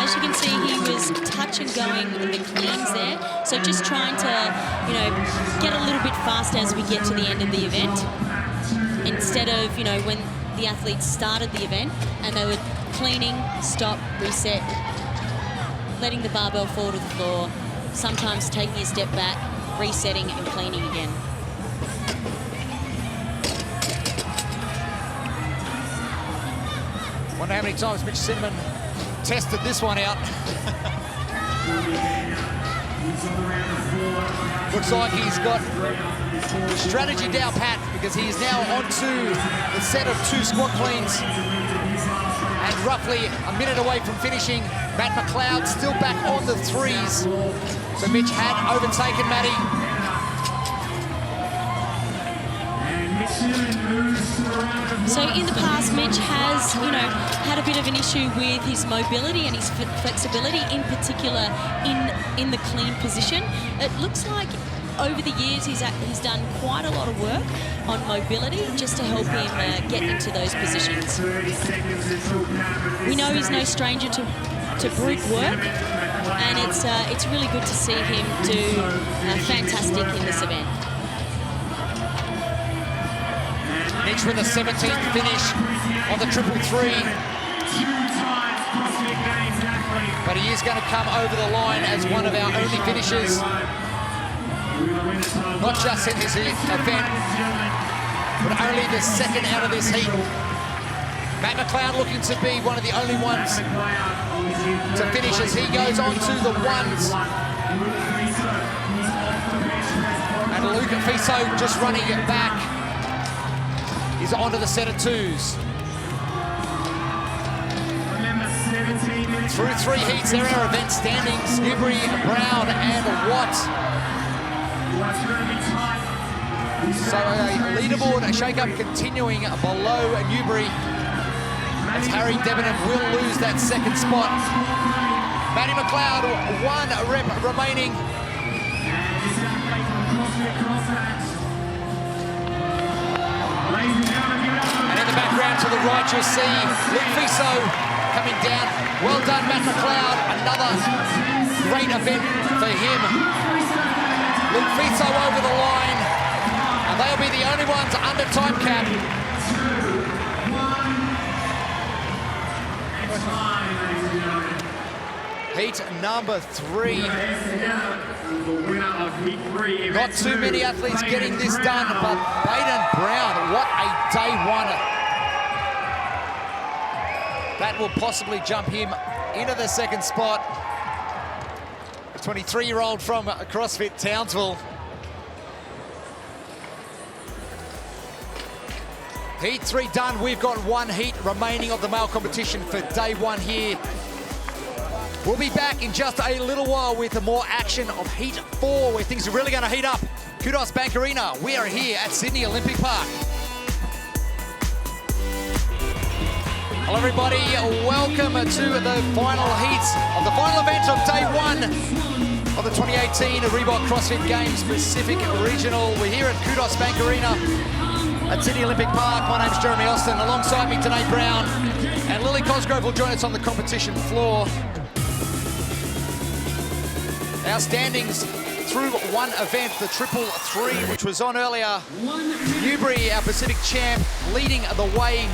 Speaker 2: As you can see, he was touch and going in the cleans there. So just trying to, you know, get a little bit faster as we get to the end of the event. Instead of, you know, when the athletes started the event and they were cleaning, stop, reset, letting the barbell fall to the floor, sometimes taking a step back, resetting and cleaning again.
Speaker 1: Wonder how many times Mitch Cinnamon tested this one out. Looks like he's got the strategy down pat, because he is now onto the set of 2 squat cleans. And roughly a minute away from finishing. Matt McLeod still back on the 3s. So Mitch had overtaken Matty.
Speaker 3: And Mitch Cinnamon moves to the round of
Speaker 2: So in the past, Mitch has, you know, had a bit of an issue with his mobility and his flexibility, in particular in the clean position. It looks like over the years he's done quite a lot of work on mobility just to help him get into those positions. We know he's no stranger to brute work, and it's really good to see him do fantastic in this event.
Speaker 1: Mitch with a 17th finish on the 333. But he is going to come over the line as one of our only finishers. Not just in this event, but only the second out of this heat. Matt McLeod looking to be one of the only ones to finish as he goes on to the ones. And Luca Fiso just running it back. He's onto the set of twos. Through 3 heats, there are event standings. Newberry, Brown, and Watt. So a leaderboard shake-up continuing below Newberry, as Harry Debenham will lose that second spot. Matty McLeod, 1 rep remaining. And in the background to the right, you'll see Luke Fiso coming down. Well done, Matt McLeod. Another great event for him. Luke Fiso over the line, and they'll be the only ones under time cap. Heat number 3. Not too many athletes getting this done, but Peyton Brown, what a day one. That will possibly jump him into the second spot. A 23-year-old from CrossFit Townsville. Heat 3 done. We've got 1 heat remaining of the male competition for day 1 here. We'll be back in just a little while with more action of Heat 4, where things are really going to heat up. Kudos Bank Arena. We are here at Sydney Olympic Park. Hello, everybody. Welcome to the final heats of the final event of day 1 of the 2018 Reebok CrossFit Games Pacific Regional. We're here at Kudos Bank Arena at Sydney Olympic Park. My name's Jeremy Austin. Alongside me, Danae Brown and Lily Cosgrove will join us on the competition floor. Our standings through 1 event, the 333, which was on earlier. Newberry, our Pacific champ, leading the way.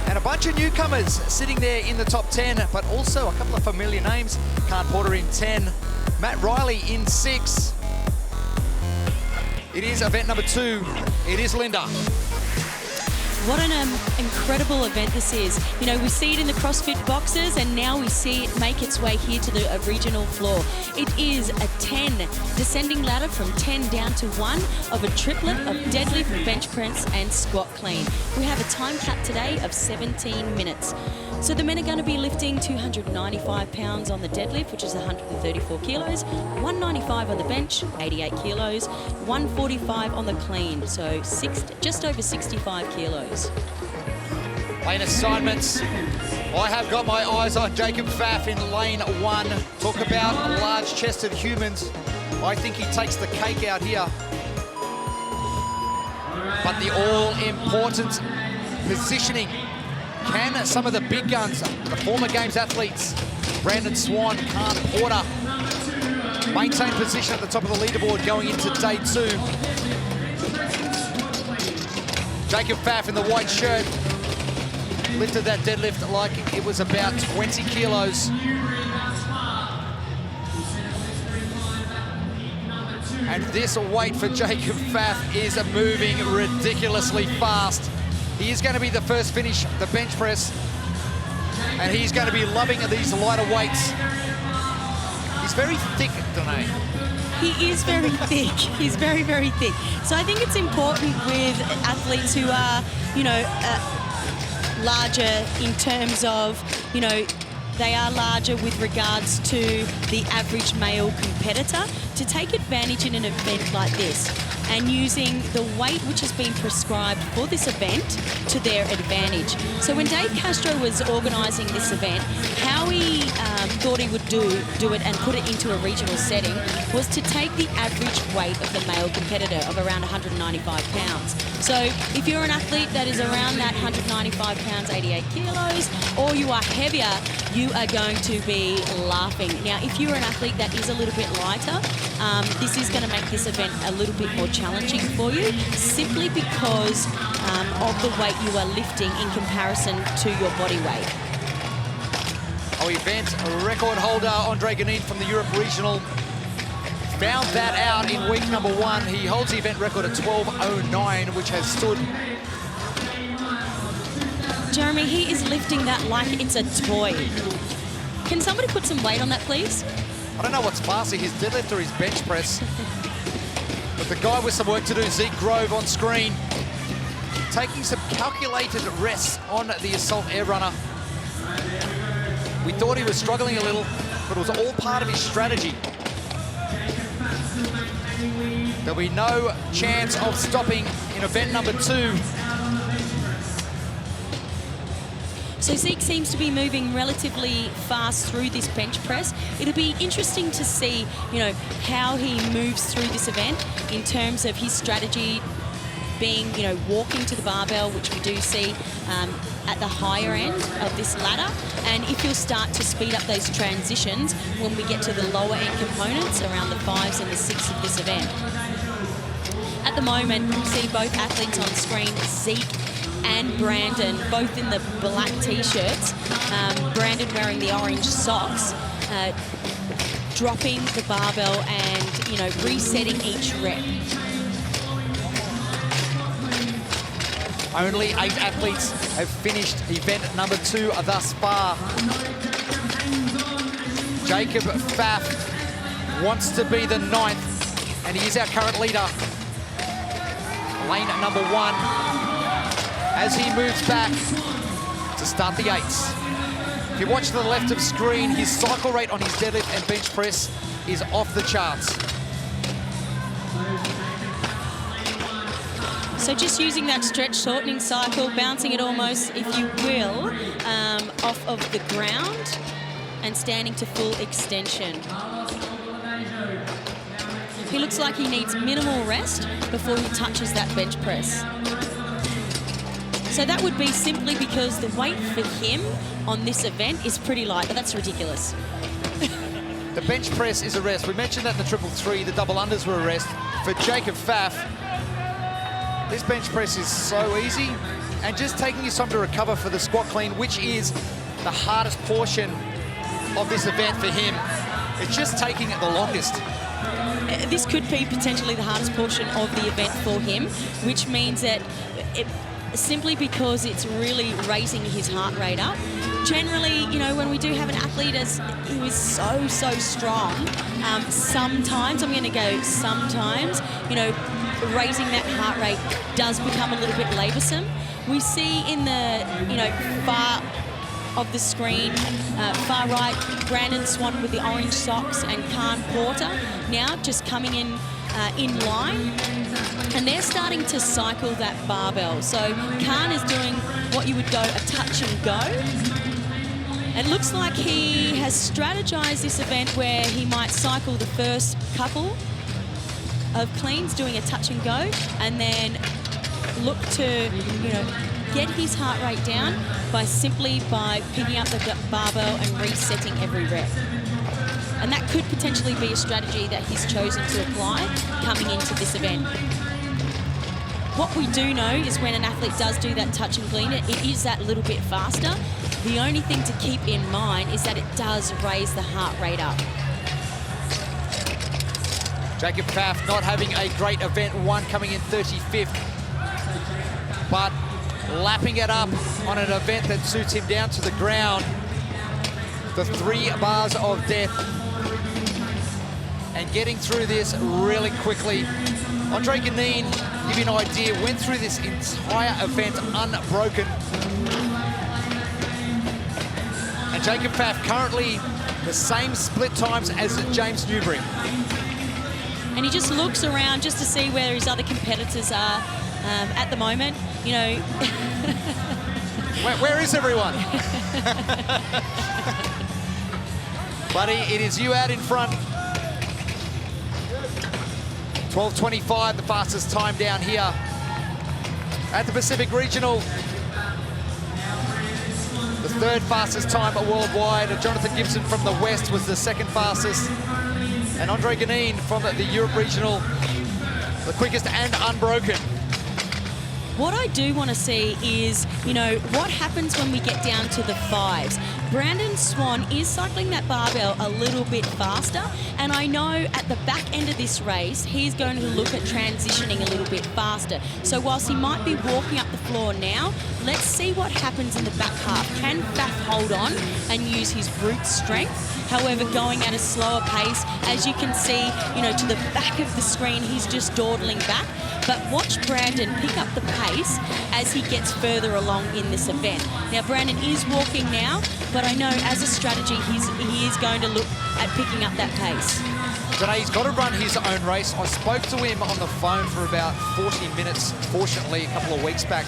Speaker 1: And a bunch of newcomers sitting there in the top 10, but also a couple of familiar names. Kant Porter in 10, Matt Riley in 6. It is event number 2. It is Linda.
Speaker 2: What an incredible event this is. You know, we see it in the CrossFit boxes, and now we see it make its way here to the regional floor. It is a 10, descending ladder from 10 down to 1 of a triplet of deadlift, bench press, and squat clean. We have a time cap today of 17 minutes. So the men are going to be lifting 295 pounds on the deadlift, which is 134 kilos, 195 on the bench, 88 kilos, 145 on the clean, so just over 65 kilos.
Speaker 1: Lane assignments. I have got my eyes on Jacob Pfaff in lane 1. Talk about large-chested humans. I think he takes the cake out here. But the all-important positioning. Can some of the big guns, the former Games athletes, Brandon Swan, Kant Porter, maintain position at the top of the leaderboard going into day 2? Jacob Pfaff in the white shirt lifted that deadlift like it was about 20 kilos. And this weight for Jacob Pfaff is moving ridiculously fast. He is going to be the first finish, the bench press, and he's going to be loving these lighter weights. He's very thick, Danae.
Speaker 2: He is very thick. He's very, very thick. So I think it's important with athletes who are, you know, larger in terms of, you know, they are larger with regards to the average male competitor. to take advantage in an event like this and using the weight which has been prescribed for this event to their advantage. So when Dave Castro was organising this event, how he thought he would do it and put it into a regional setting was to take the average weight of the male competitor of around 195 pounds. So if you're an athlete that is around that 195 pounds, 88 kilos, or you are heavier, you are going to be laughing. Now, if you're an athlete that is a little bit lighter, this is going to make this event a little bit more challenging for you, simply because of the weight you are lifting in comparison to your body weight.
Speaker 1: Our event record holder, Andre Ganin from the Europe Regional, found that out in week number 1. He holds the event record at 12:09, which has stood...
Speaker 2: Jeremy, he is lifting that like it's a toy. Can somebody put some weight on that, please?
Speaker 1: I don't know what's faster, his deadlift or his bench press. But the guy with some work to do, Zeke Grove on screen, taking some calculated rests on the Assault Air Runner. We thought he was struggling a little, but it was all part of his strategy. There'll be no chance of stopping in event number 2.
Speaker 2: So Zeke seems to be moving relatively fast through this bench press. It'll be interesting to see, you know, how he moves through this event in terms of his strategy being, you know, walking to the barbell, which we do see at the higher end of this ladder, and if you'll start to speed up those transitions when we get to the lower end components around the 5s and the 6s of this event. At the moment, you see both athletes on screen, Zeke and Brandon, both in the black t-shirts. Brandon wearing the orange socks, dropping the barbell and, you know, resetting each rep.
Speaker 1: Only 8 athletes have finished event number 2 thus far. Jacob Pfaff wants to be the 9th, and he is our current leader. Lane number 1, as he moves back to start the 8s. If you watch to the left of screen, his cycle rate on his deadlift and bench press is off the charts.
Speaker 2: So just using that stretch shortening cycle, bouncing it almost, if you will, off of the ground and standing to full extension. He looks like he needs minimal rest before he touches that bench press. So that would be simply because the weight for him on this event is pretty light, but that's ridiculous.
Speaker 1: The bench press is a rest. We mentioned that in the 333, the double unders were a rest. For Jacob Pfaff, this bench press is so easy, and just taking his time to recover for the squat clean, which is the hardest portion of this event for him. It's just taking it the longest.
Speaker 2: This could be potentially the hardest portion of the event for him, which means that simply because it's really raising his heart rate up. Generally, you know, when we do have an athlete who is so strong, sometimes, I'm going to go sometimes, you know, raising that heart rate does become a little bit laborsome. We see in the, you know, far of the screen, far right, Brandon Swan with the orange socks and Khan Porter now just coming in line, and they're starting to cycle that barbell. So Khan is doing what you would go a touch and go. It looks like he has strategized this event where he might cycle the first couple of cleans, doing a touch and go, and then look to, you know, get his heart rate down by picking up the barbell and resetting every rep. And that could potentially be a strategy that he's chosen to apply coming into this event. What we do know is when an athlete does do that touch and clean, it is that little bit faster. The only thing to keep in mind is that it does raise the heart rate up.
Speaker 1: Jacob Pfaff not having a great event 1, coming in 35th, but lapping it up on an event that suits him down to the ground. The 3 bars of death, and getting through this really quickly. Andre Ganin, to give you an idea, went through this entire event unbroken. And Jacob Pfaff currently the same split times as James Newberry.
Speaker 2: And he just looks around just to see where his other competitors are at the moment. You know.
Speaker 1: Where is everyone? Buddy, it is you out in front. 12:25, the fastest time down here at the Pacific Regional. The third fastest time worldwide. Jonathan Gibson from the West was the second fastest. And Andre Ganin from the Europe Regional, the quickest and unbroken.
Speaker 2: What I do want to see is, you know, what happens when we get down to the 5s. Brandon Swan is cycling that barbell a little bit faster, and I know at the back end of this race, he's going to look at transitioning a little bit faster. So whilst he might be walking up the floor now, let's see what happens in the back half. Can Faf hold on and use his brute strength? However, going at a slower pace, as you can see, you know, to the back of the screen, he's just dawdling back. But watch Brandon pick up the pace as he gets further along in this event. Now, Brandon is walking now, but I know as a strategy, he is going to look at picking up that pace.
Speaker 1: Today, he's got to run his own race. I spoke to him on the phone for about 40 minutes, fortunately, a couple of weeks back.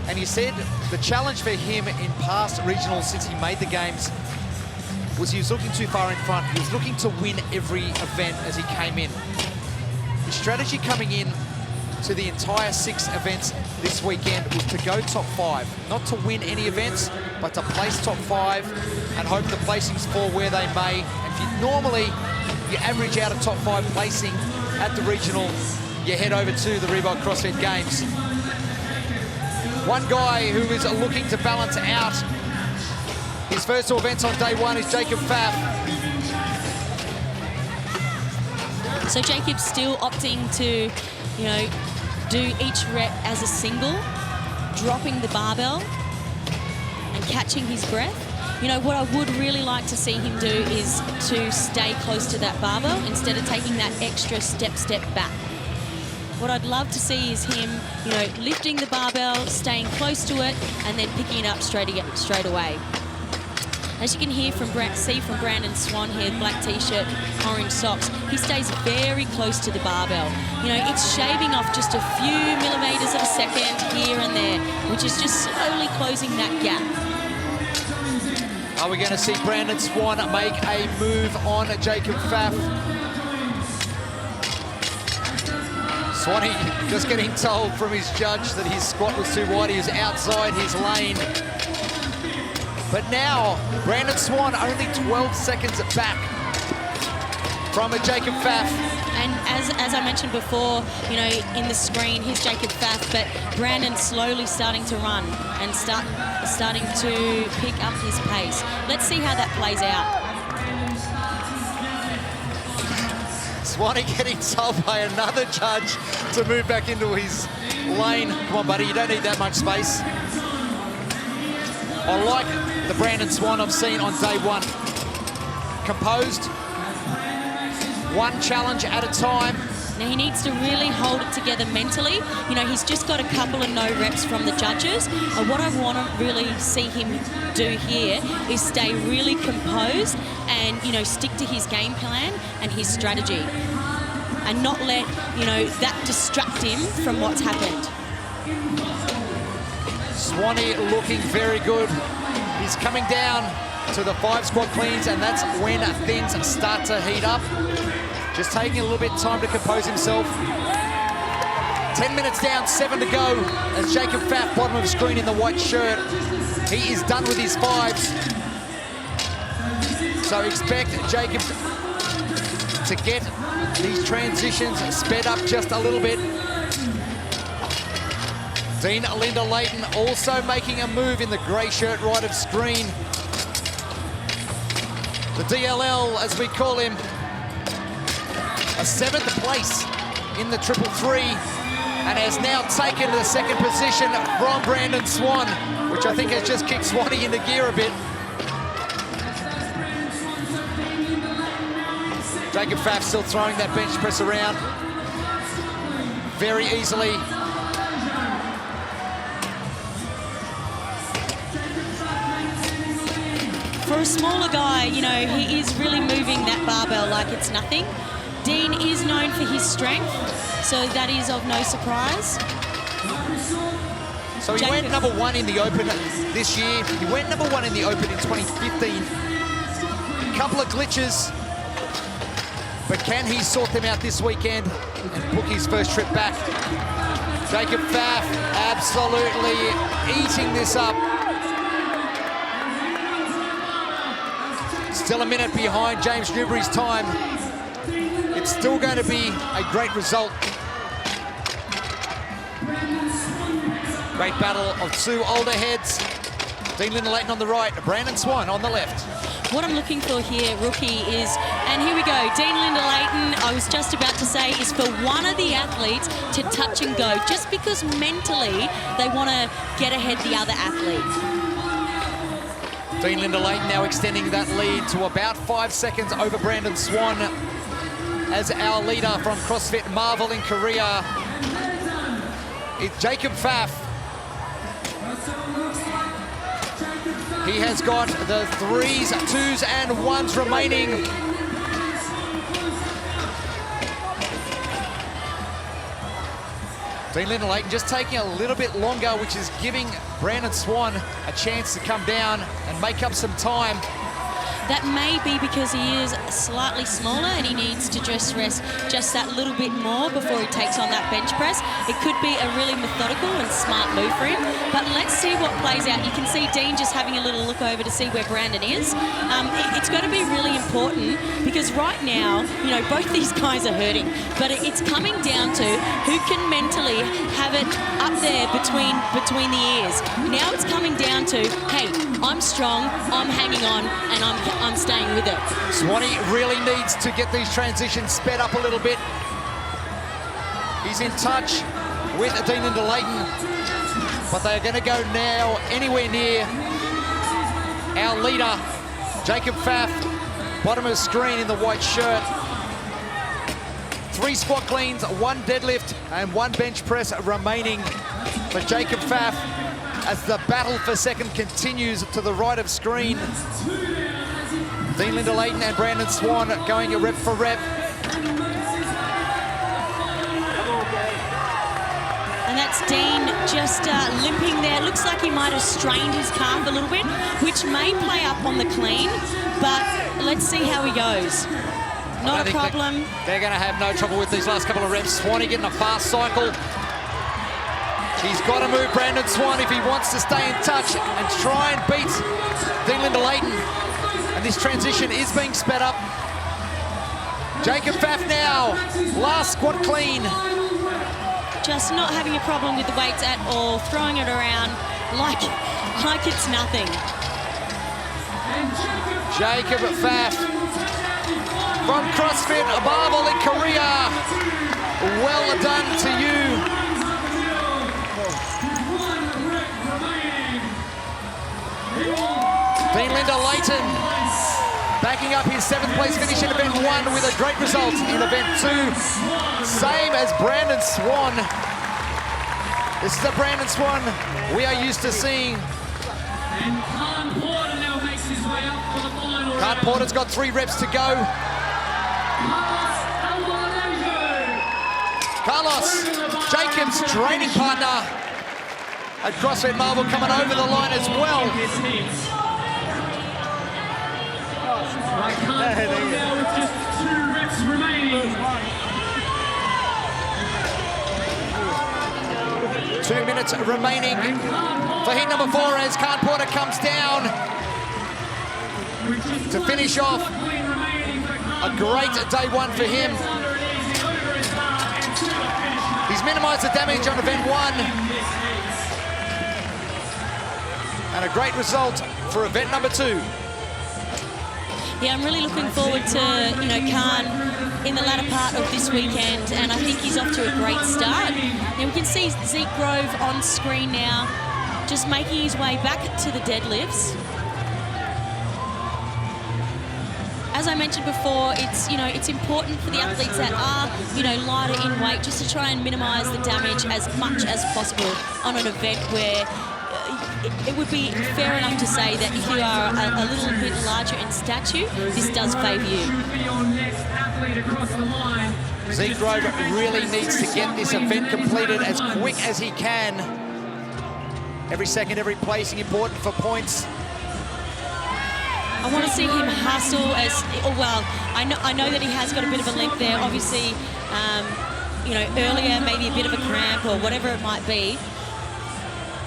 Speaker 1: And he said the challenge for him in past regionals since he made the games was he was looking too far in front. He was looking to win every event as he came in. His strategy coming in to the entire 6 events this weekend was to go top 5. Not to win any events, but to place top 5 and hope the placings fall where they may. And if you normally, you average out a top 5 placing at the regional, you head over to the Reebok CrossFit Games. One guy who is looking to balance out his first 2 events on day 1 is Jacob Pfaff.
Speaker 2: So Jacob's still opting to, you know, do each rep as a single, dropping the barbell and catching his breath. You know, what I would really like to see him do is to stay close to that barbell instead of taking that extra step back. What I'd love to see is him, you know, lifting the barbell, staying close to it, and then picking it up straight away. As you can see from Brandon Swan here, black t-shirt, orange socks, he stays very close to the barbell. You know, it's shaving off just a few millimeters of a second here and there, which is just slowly closing that gap.
Speaker 1: Are we going to see Brandon Swan make a move on Jacob Pfaff? Swanee just getting told from his judge that his squat was too wide. He was outside his lane. But now, Brandon Swan only 12 seconds back from a Jacob Pfaff.
Speaker 2: And as I mentioned before, you know, in the screen, here's Jacob Pfaff, but Brandon slowly starting to run and starting to pick up his pace. Let's see how that plays out.
Speaker 1: Swanee getting told by another judge to move back into his lane. Come on, buddy, you don't need that much space. I like the Brandon Swan I've seen on day 1. Composed, one challenge at a time.
Speaker 2: Now he needs to really hold it together mentally. You know, he's just got a couple of no reps from the judges. And what I want to really see him do here is stay really composed and, you know, stick to his game plan and his strategy. And not let, you know, that distract him from what's happened.
Speaker 1: Swanee looking very good. He's coming down to the 5 squat cleans, and that's when things start to heat up. Just taking a little bit of time to compose himself. 10 minutes down, 7 to go, as Jacob Pfaff, bottom of the screen in the white shirt. He is done with his 5s. So expect Jacob to get these transitions sped up just a little bit. Dean Linda Layton also making a move in the grey shirt right of screen. The DLL, as we call him, a 7th place in the 333, and has now taken the 2nd position from Brandon Swan, which I think has just kicked Swanee into gear a bit. Jacob Pfaff still throwing that bench press around very easily.
Speaker 2: For a smaller guy, you know, he is really moving that barbell like it's nothing. Dean is known for his strength, so that is of no surprise.
Speaker 1: So he went number 1 in the Open this year. He went number 1 in the Open in 2015. A couple of glitches, but can he sort them out this weekend and book his first trip back? Jacob Pfaff absolutely eating this up. Still a minute behind James Newberry's time. It's still going to be a great result. Great battle of two older heads. Dean Linda-Layton on the right, Brandon Swan on the left.
Speaker 2: What I'm looking for here, rookie, is, and here we go, Dean Linda-Layton, I was just about to say, is for one of the athletes to touch and go, just because mentally they want to get ahead the other athlete.
Speaker 1: Dean Linda-Layton now extending that lead to about 5 seconds over Brandon Swan as our leader from CrossFit Marvel in Korea. It's Jacob Pfaff. He has got the 3s, 2s, and 1s remaining. Dean Linda-Layton just taking a little bit longer, which is giving Brandon Swan a chance to come down and make up some time.
Speaker 2: That may be because he is slightly smaller and he needs to just rest just that little bit more before he takes on that bench press. It could be a really methodical and smart move for him, but let's see what plays out. You can see Dean just having a little look over to see where Brandon is. It's going to be really important because right now, you know, both these guys are hurting, but it's coming down to who can mentally have it up there between the ears. Now it's coming down to, hey, I'm strong, I'm hanging on, and I'm staying with it.
Speaker 1: Swanee really needs to get these transitions sped up a little bit. He's in touch with Dean Linda-Layton, but they're going to go now anywhere near our leader, Jacob Pfaff, bottom of the screen in the white shirt. 3 squat cleans, 1 deadlift, and 1 bench press remaining for Jacob Pfaff as the battle for second continues to the right of screen. Dean Linda-Layton and Brandon Swan going rep for rep.
Speaker 2: And that's Dean just limping there. Looks like he might have strained his calf a little bit, which may play up on the clean, but let's see how he goes. Not a problem.
Speaker 1: They're going to have no trouble with these last couple of reps. Swanee getting a fast cycle. He's got to move Brandon Swan if he wants to stay in touch and try and beat Dean Linda-Layton. And this transition is being sped up. Jacob Pfaff now, last squat clean.
Speaker 2: Just not having a problem with the weights at all, throwing it around like it's nothing.
Speaker 1: Jacob Pfaff from CrossFit Marvel in Korea. Well done to you. Dean Linda-Layton backing up his 7th place finish in event 1 with a great result in event 2. Same as Brandon Swan. This is the Brandon Swan we are used to seeing. Cart Porter's got 3 reps to go. Carlos, Jacob's training partner at CrossFit Marvel, coming over the line as well.
Speaker 3: Now with just 2 reps remaining.
Speaker 1: 2 minutes remaining for heat number 4 as Cart Porter comes down to finish off. A great day 1 for him. He's minimized the damage on event 1. And a great result for event number 2.
Speaker 2: Yeah, I'm really looking forward to, you know, Khan in the latter part of this weekend, and I think he's off to a great start. And we can see Zeke Grove on screen now, just making his way back to the deadlifts. As I mentioned before, it's important for the athletes that are, you know, lighter in weight, just to try and minimize the damage as much as possible on an event where it would be fair enough to say that if you are a little bit larger in stature, this does favour you.
Speaker 1: Zeke Grove really needs to get this event completed as quick as he can. Every second, every placing important for points.
Speaker 2: I want to see him hustle well. I know that he has got a bit of a limp there. Obviously, you know, earlier maybe a bit of a cramp or whatever it might be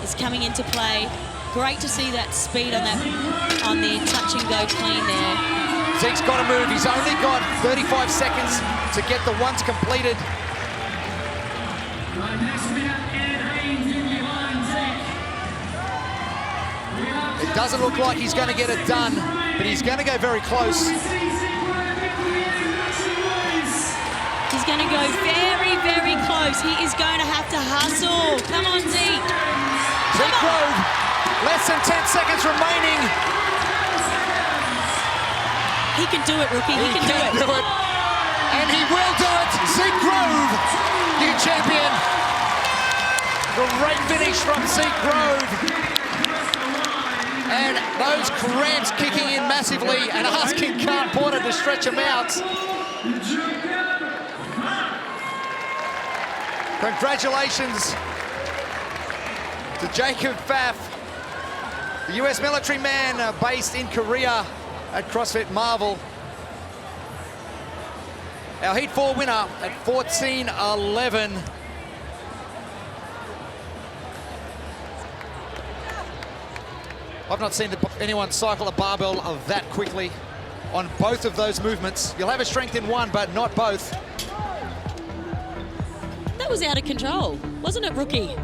Speaker 2: is coming into play. Great to see that speed on the touch and go clean there.
Speaker 1: Zeke's got to move. He's only got 35 seconds to get the ones completed. It doesn't look like he's going to get it done, but he's going to go very close.
Speaker 2: He's going to go very, very close. He is going to have to hustle. Come on, Zeke.
Speaker 1: Zeke Grove, less than 10 seconds remaining.
Speaker 2: He can do it, rookie. He can do it.
Speaker 1: And he will do it. Zeke Grove, new champion. Great finish from Zeke Grove. And those cramps kicking in massively and asking Carl Porter to stretch him out. Congratulations to Jacob Pfaff, the US military man based in Korea at CrossFit Marvel. Our Heat 4 winner at 14:11. I've not seen anyone cycle a barbell of that quickly on both of those movements. You'll have a strength in one, but not both.
Speaker 2: That was out of control, wasn't it, rookie?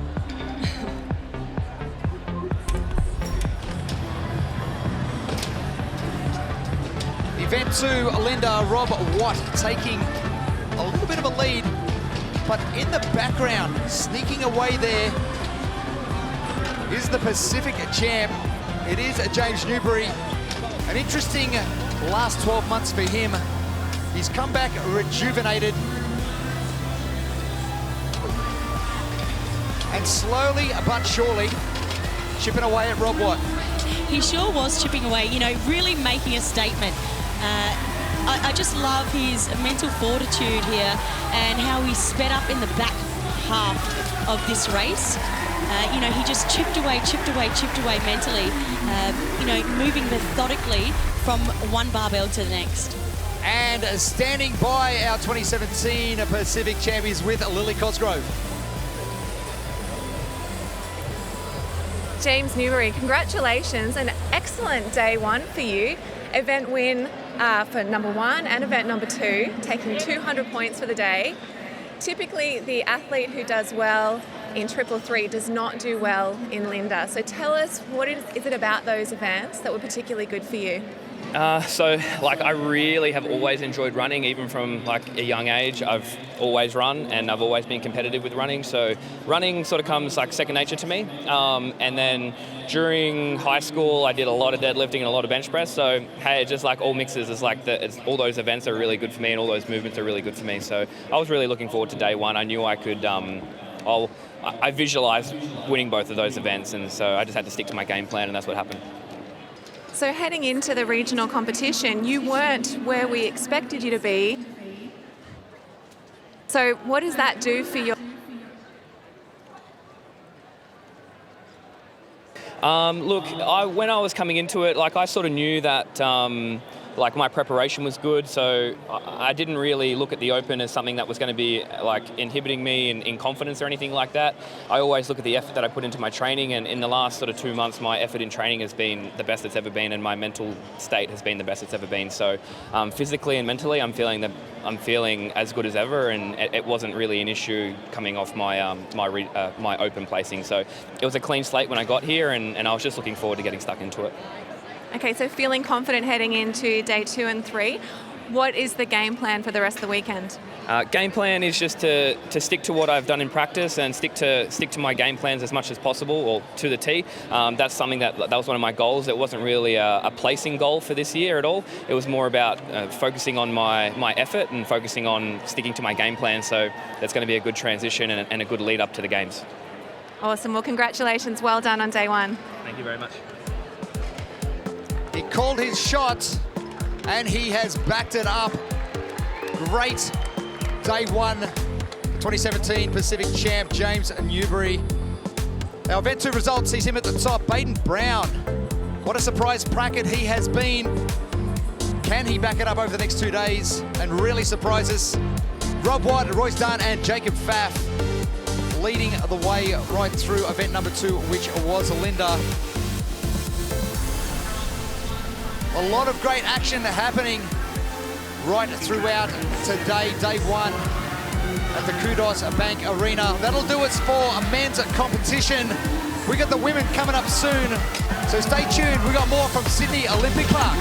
Speaker 1: Event 2, Linda, Rob Watt taking a little bit of a lead, but in the background, sneaking away there, is the Pacific champ. It is James Newberry. An interesting last 12 months for him. He's come back rejuvenated. And slowly but surely, chipping away at Rob Watt.
Speaker 2: He sure was chipping away, you know, really making a statement. I just love his mental fortitude here and how he sped up in the back half of this race. You know, he just chipped away mentally, you know, moving methodically from one barbell to the next.
Speaker 1: And standing by our 2017 Pacific champions with Lily Cosgrove.
Speaker 5: James Newberry, congratulations. An excellent day one for you. Event win for number 1 and event number 2, taking 200 points for the day. Typically, the athlete who does well in 333 does not do well in Linda. So tell us, what is it about those events that were particularly good for you?
Speaker 4: So I really have always enjoyed running, even from like a young age. I've always run and I've always been competitive with running. So running sort of comes like second nature to me. And then during high school, I did a lot of deadlifting and a lot of bench press. So hey, it just like all mixes. It's like all those events are really good for me and all those movements are really good for me. So I was really looking forward to day one. I knew I could. I visualized winning both of those events, and so I just had to stick to my game plan, and that's what happened.
Speaker 5: So heading into the regional competition, you weren't where we expected you to be. So what does that do for your...
Speaker 4: Look, when I was coming into it, I sort of knew that my preparation was good, so I didn't really look at the Open as something that was going to be inhibiting me in confidence or anything like that. I always look at the effort that I put into my training, and in the last sort of 2 months, my effort in training has been the best it's ever been, and my mental state has been the best it's ever been. So physically and mentally, I'm feeling as good as ever, and it wasn't really an issue coming off my my Open placing. So it was a clean slate when I got here, and I was just looking forward to getting stuck into it.
Speaker 5: Okay, so feeling confident heading into day 2 and 3. What is the game plan for the rest of the weekend?
Speaker 4: Game plan is just to stick to what I've done in practice and stick to my game plans as much as possible, or to the T. That's something that was one of my goals. It wasn't really a placing goal for this year at all. It was more about focusing on my effort and focusing on sticking to my game plan. So that's going to be a good transition and a good lead up to the games.
Speaker 5: Awesome. Well, congratulations. Well done on day one.
Speaker 4: Thank you very much.
Speaker 1: He called his shot, and he has backed it up. Great day one, 2017 Pacific champ, James Newberry. Our event 2 results sees him at the top. Peyton Brown, what a surprise bracket he has been. Can he back it up over the next 2 days and really surprise us? Rob White, Royce Dunn, and Jacob Pfaff leading the way right through event number 2, which was Linda. A lot of great action happening right throughout today, day one at the Kudos Bank Arena. That'll do us for a men's competition. We got the women coming up soon, so stay tuned. We got more from Sydney Olympic Park.